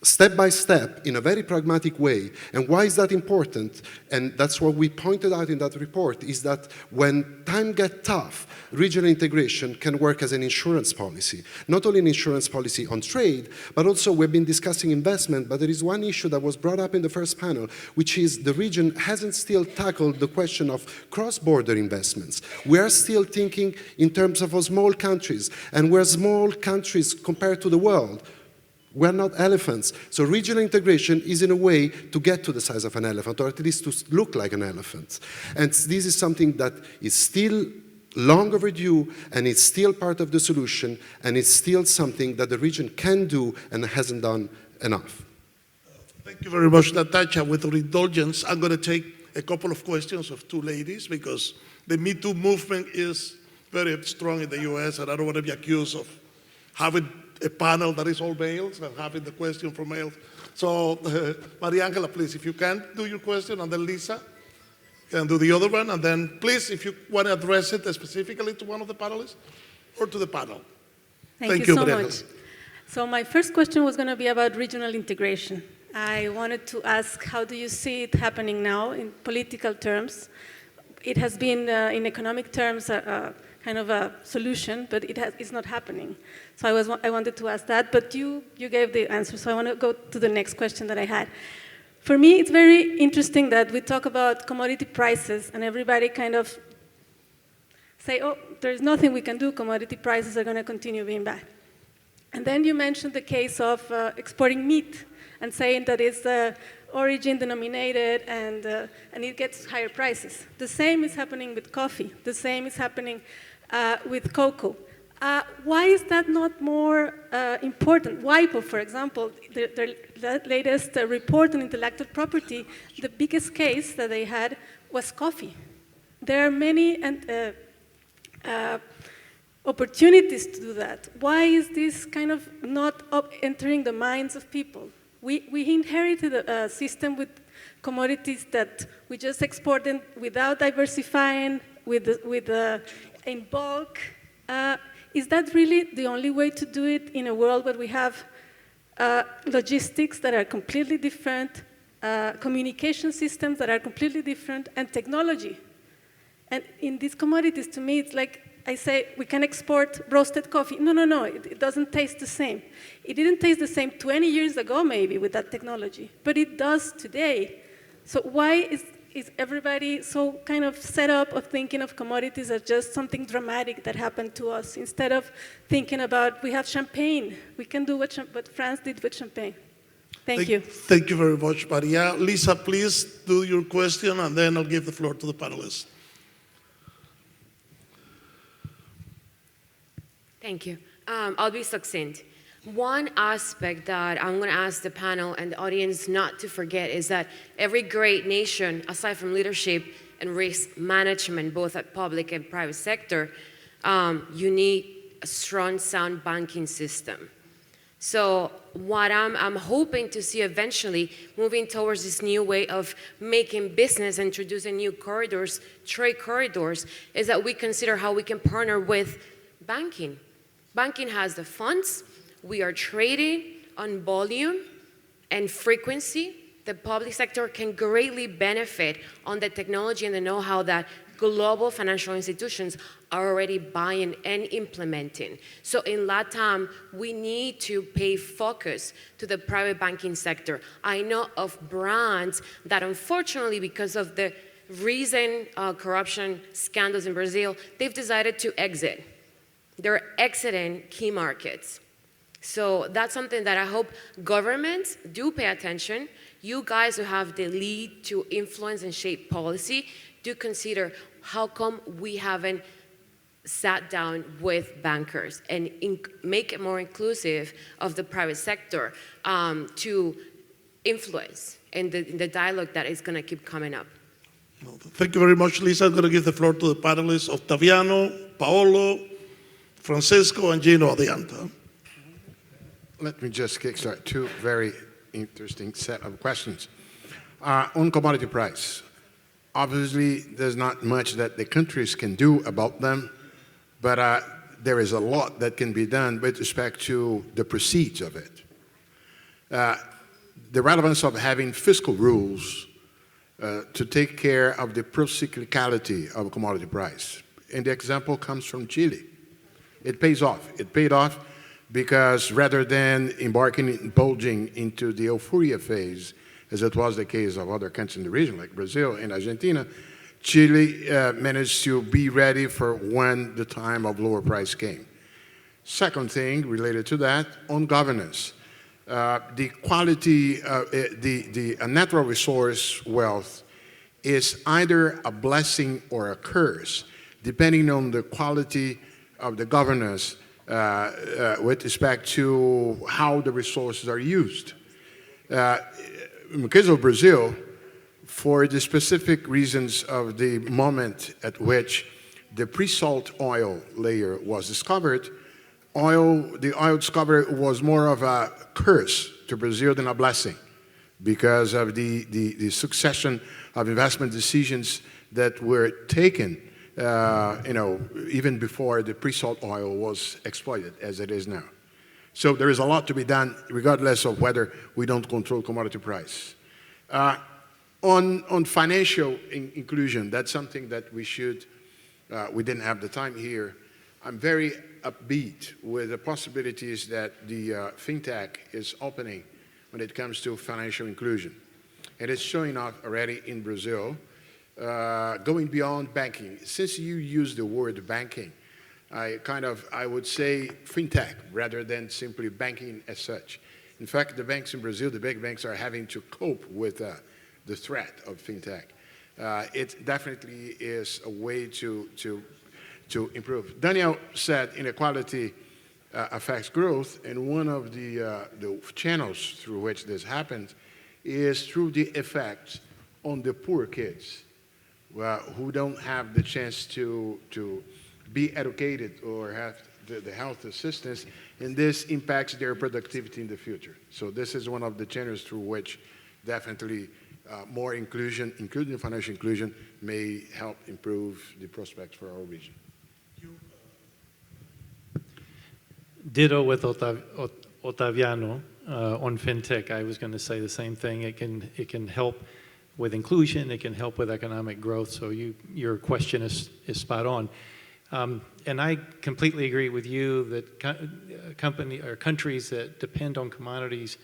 [SPEAKER 3] step by step in a very pragmatic way. And why is that important? And that's what we pointed out in that report, is that when time gets tough, regional integration can work as an insurance policy. Not only an insurance policy on trade, but also we've been discussing investment, but there is one issue that was brought up in the first panel, which is the region hasn't still tackled the question of cross-border investments. We are still thinking in terms of small countries, and we're small countries compared to the world. We're not elephants. So regional integration is in a way to get to the size of an elephant, or at least to look like an elephant. And this is something that is still long overdue, and it's still part of the solution, and it's still something that the region can do and hasn't done enough.
[SPEAKER 1] Thank you very much, Natasha. With your indulgence, I'm going to take a couple of questions of two ladies, because the Me Too movement is very strong in the US, and I don't want to be accused of having a panel that is all males and having the question from males. So, Maria Angela, please, if you can do your question, and then Lisa can do the other one, and then please, if you want to address it specifically to one of the panelists or to the panel.
[SPEAKER 8] Thank you so
[SPEAKER 1] Maria
[SPEAKER 8] much. So my first question was going to be about regional integration. I wanted to ask, how do you see it happening now in political terms? It has been, in economic terms, kind of a solution, but it's not happening. So I wanted to ask that, but you gave the answer, so I want to go to the next question that I had. For me, it's very interesting that we talk about commodity prices, and everybody kind of say, oh, there's nothing we can do, commodity prices are going to continue being bad. And then you mentioned the case of exporting meat, and saying that it's origin denominated, and it gets higher prices. The same is happening with coffee. The same is happening with cocoa. Why is that not more important? WIPO, for example, the latest report on intellectual property, the biggest case that they had was coffee. There are many opportunities to do that. Why is this kind of not entering the minds of people? We inherited a system with commodities that we just exported without diversifying, in bulk. Is that really the only way to do it in a world where we have logistics that are completely different, communication systems that are completely different, and technology? And in these commodities, to me, it's like I say, we can export roasted coffee. No, it doesn't taste the same. It didn't taste the same 20 years ago, maybe, with that technology, but it does today. So why is everybody so kind of set up of thinking of commodities as just something dramatic that happened to us, instead of thinking about, we have champagne, we can do what France did with champagne. Thank you.
[SPEAKER 1] Thank you very much, Maria. Lisa, please do your question, and then I'll give the floor to the panelists.
[SPEAKER 9] Thank you. I'll be succinct. One aspect that I'm going to ask the panel and the audience not to forget is that every great nation, aside from leadership and risk management, both at public and private sector, you need a strong, sound banking system. So what I'm hoping to see eventually, moving towards this new way of making business, introducing new corridors, trade corridors, is that we consider how we can partner with banking. Banking has the funds. We are trading on volume and frequency. The public sector can greatly benefit on the technology and the know-how that global financial institutions are already buying and implementing. So in LATAM, we need to pay focus to the private banking sector. I know of brands that unfortunately, because of the recent corruption scandals in Brazil, they've decided to exit. They're exiting key markets. So that's something that I hope governments do pay attention. You guys who have the lead to influence and shape policy, do consider how come we haven't sat down with bankers and make it more inclusive of the private sector to influence in the dialogue that is going to keep coming up.
[SPEAKER 1] Thank you very much, Lisa. I'm going to give the floor to the panelists, Otaviano, Paolo, Francisco, and Gino Adianta.
[SPEAKER 4] Let me just kickstart two very interesting set of questions. On commodity price, obviously there's not much that the countries can do about them, but there is a lot that can be done with respect to the proceeds of it. The relevance of having fiscal rules to take care of the procyclicality of a commodity price. And the example comes from Chile. It pays off. It paid off because rather than indulging into the euphoria phase, as it was the case of other countries in the region, like Brazil and Argentina, Chile managed to be ready for when the time of lower price came. Second thing related to that, on governance. The quality, the natural resource wealth is either a blessing or a curse, depending on the quality of the governance with respect to how the resources are used. In the case of Brazil, for the specific reasons of the moment at which the pre-salt oil layer was discovered, the oil discovery was more of a curse to Brazil than a blessing because of the succession of investment decisions that were taken even before the pre-salt oil was exploited as it is now. So there is a lot to be done regardless of whether we don't control commodity price. On financial inclusion, that's something that we didn't have the time here. I'm very upbeat with the possibilities that the fintech is opening when it comes to financial inclusion. And it's showing up already in Brazil, going beyond banking. Since you use the word banking, I would say fintech rather than simply banking as such. In fact, the banks in Brazil, the big banks, are having to cope with the threat of fintech. It definitely is a way to improve. Daniel said inequality affects growth, and one of the channels through which this happens is through the effects on the poor kids who don't have the chance to be educated or have the health assistance, and this impacts their productivity in the future. So this is one of the channels through which definitely more inclusion, including financial inclusion, may help improve the prospects for our region.
[SPEAKER 5] Ditto with Otaviano on fintech. I was going to say the same thing. It can help with inclusion. It can help with economic growth. So your question is spot on. And I completely agree with you that countries that depend on commodities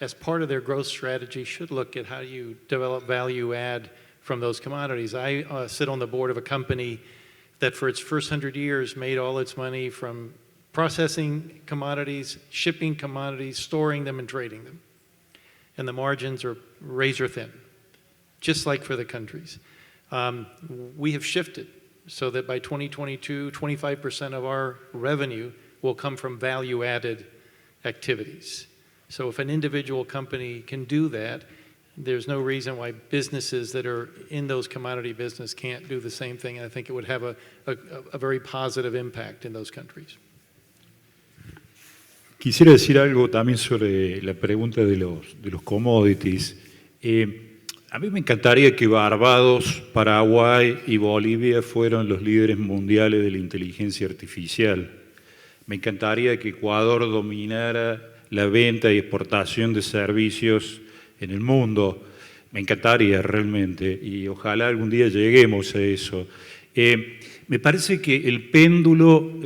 [SPEAKER 5] as part of their growth strategy should look at how you develop value add from those commodities. I sit on the board of a company that for its first 100 years made all its money from processing commodities, shipping commodities, storing them, and trading them. And the margins are razor thin, just like for the countries. We have shifted so that by 2022, 25% of our revenue will come from value-added activities. So if an individual company can do that, there's no reason why businesses that are in those commodity business can't do the same thing. And I think it would have a very positive impact in those countries.
[SPEAKER 6] Quisiera decir algo también sobre la pregunta de los commodities. A mí me encantaría que Barbados, Paraguay y Bolivia fueran los líderes mundiales de la inteligencia artificial. Me encantaría que Ecuador dominara la venta y exportación de servicios en el mundo. Me encantaría realmente y ojalá algún día lleguemos a eso. Me parece que el péndulo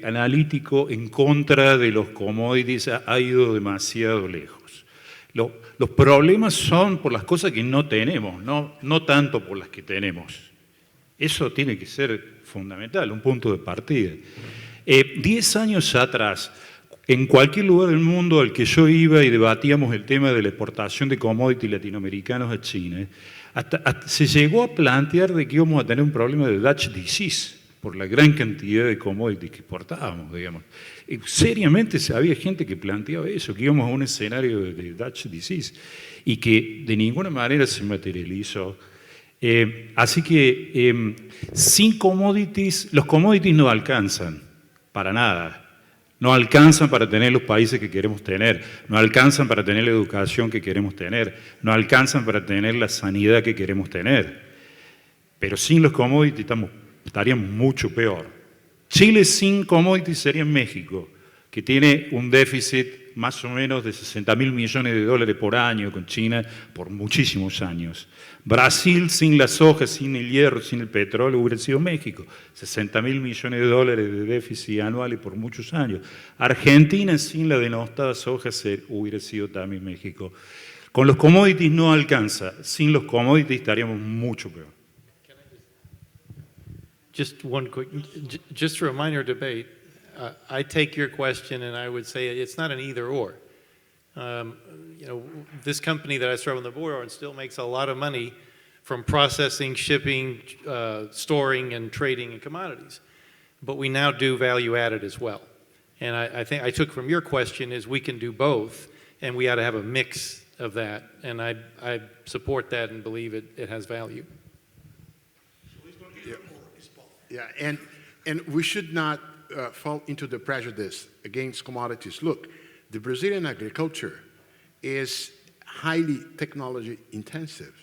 [SPEAKER 6] analítico en contra de los commodities ha ido demasiado lejos. Los problemas son por las cosas que no tenemos, no tanto por las que tenemos. Eso tiene que ser fundamental, un punto de partida. 10 años atrás, en cualquier lugar del mundo al que yo iba y debatíamos el tema de la exportación de commodities latinoamericanos a China, hasta se llegó a plantear de que íbamos a tener un problema de Dutch disease por la gran cantidad de commodities que exportábamos, digamos. Seriamente había gente que planteaba eso, que íbamos a un escenario de Dutch disease y que de ninguna manera se materializó. Así que sin commodities, los commodities no alcanzan para nada. No alcanzan para tener los países que queremos tener, no alcanzan para tener la educación que queremos tener, no alcanzan para tener la sanidad que queremos tener. Pero sin los commodities estaríamos mucho peor. Chile sin commodities sería México, que tiene un déficit más o menos de 60.000 millones de dólares por año con China por muchísimos años. Brasil sin la soja, sin el hierro, sin el petróleo hubiera sido México. 60.000 millones de dólares de déficit anuales por muchos años. Argentina sin la denostada soja hubiera sido también México. Con los commodities no alcanza. Sin los commodities estaríamos mucho peor.
[SPEAKER 5] Just one quick, just to remind our debate, I take your question and I would say it's not an either or. This company that I serve on the board on still makes a lot of money from processing, shipping, storing, and trading in commodities. But we now do value added as well. And I think I took from your question is we can do both, and we ought to have a mix of that. And I support that and believe it has value.
[SPEAKER 4] Yeah, and we should not fall into the prejudice against commodities. Look, the Brazilian agriculture is highly technology intensive.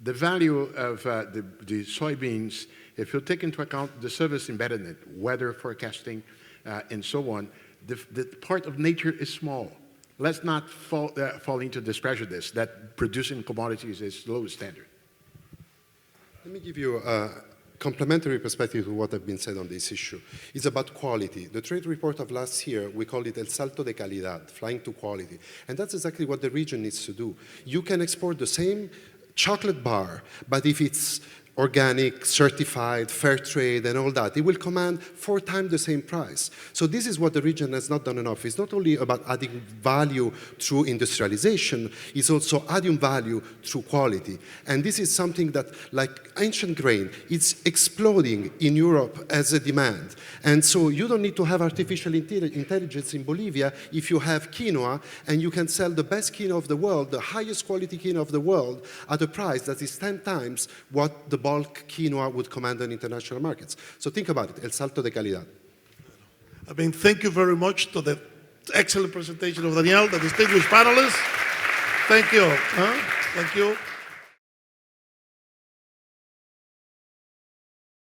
[SPEAKER 4] The value of the soybeans, if you take into account the service embedded in it, weather forecasting, and so on, the part of nature is small. Let's not fall into this prejudice that producing commodities is low standard.
[SPEAKER 3] Let me give you complementary perspective to what has been said on this issue. It's about quality. The trade report of last year, we called it el salto de calidad, flying to quality. And that's exactly what the region needs to do. You can export the same chocolate bar, but if it's organic, certified, fair trade, and all that, it will command 4 times the same price. So this is what the region has not done enough. It's not only about adding value through industrialization, it's also adding value through quality. And this is something that, like ancient grain, it's exploding in Europe as a demand. And so you don't need to have artificial intelligence in Bolivia if you have quinoa, and you can sell the best quinoa of the world, the highest quality quinoa of the world, at a price that is 10 times what the bulk quinoa would command on international markets. So think about it, el salto de calidad.
[SPEAKER 1] I mean, thank you very much to the excellent presentation of Daniel, the distinguished panelists. Thank you. Thank you.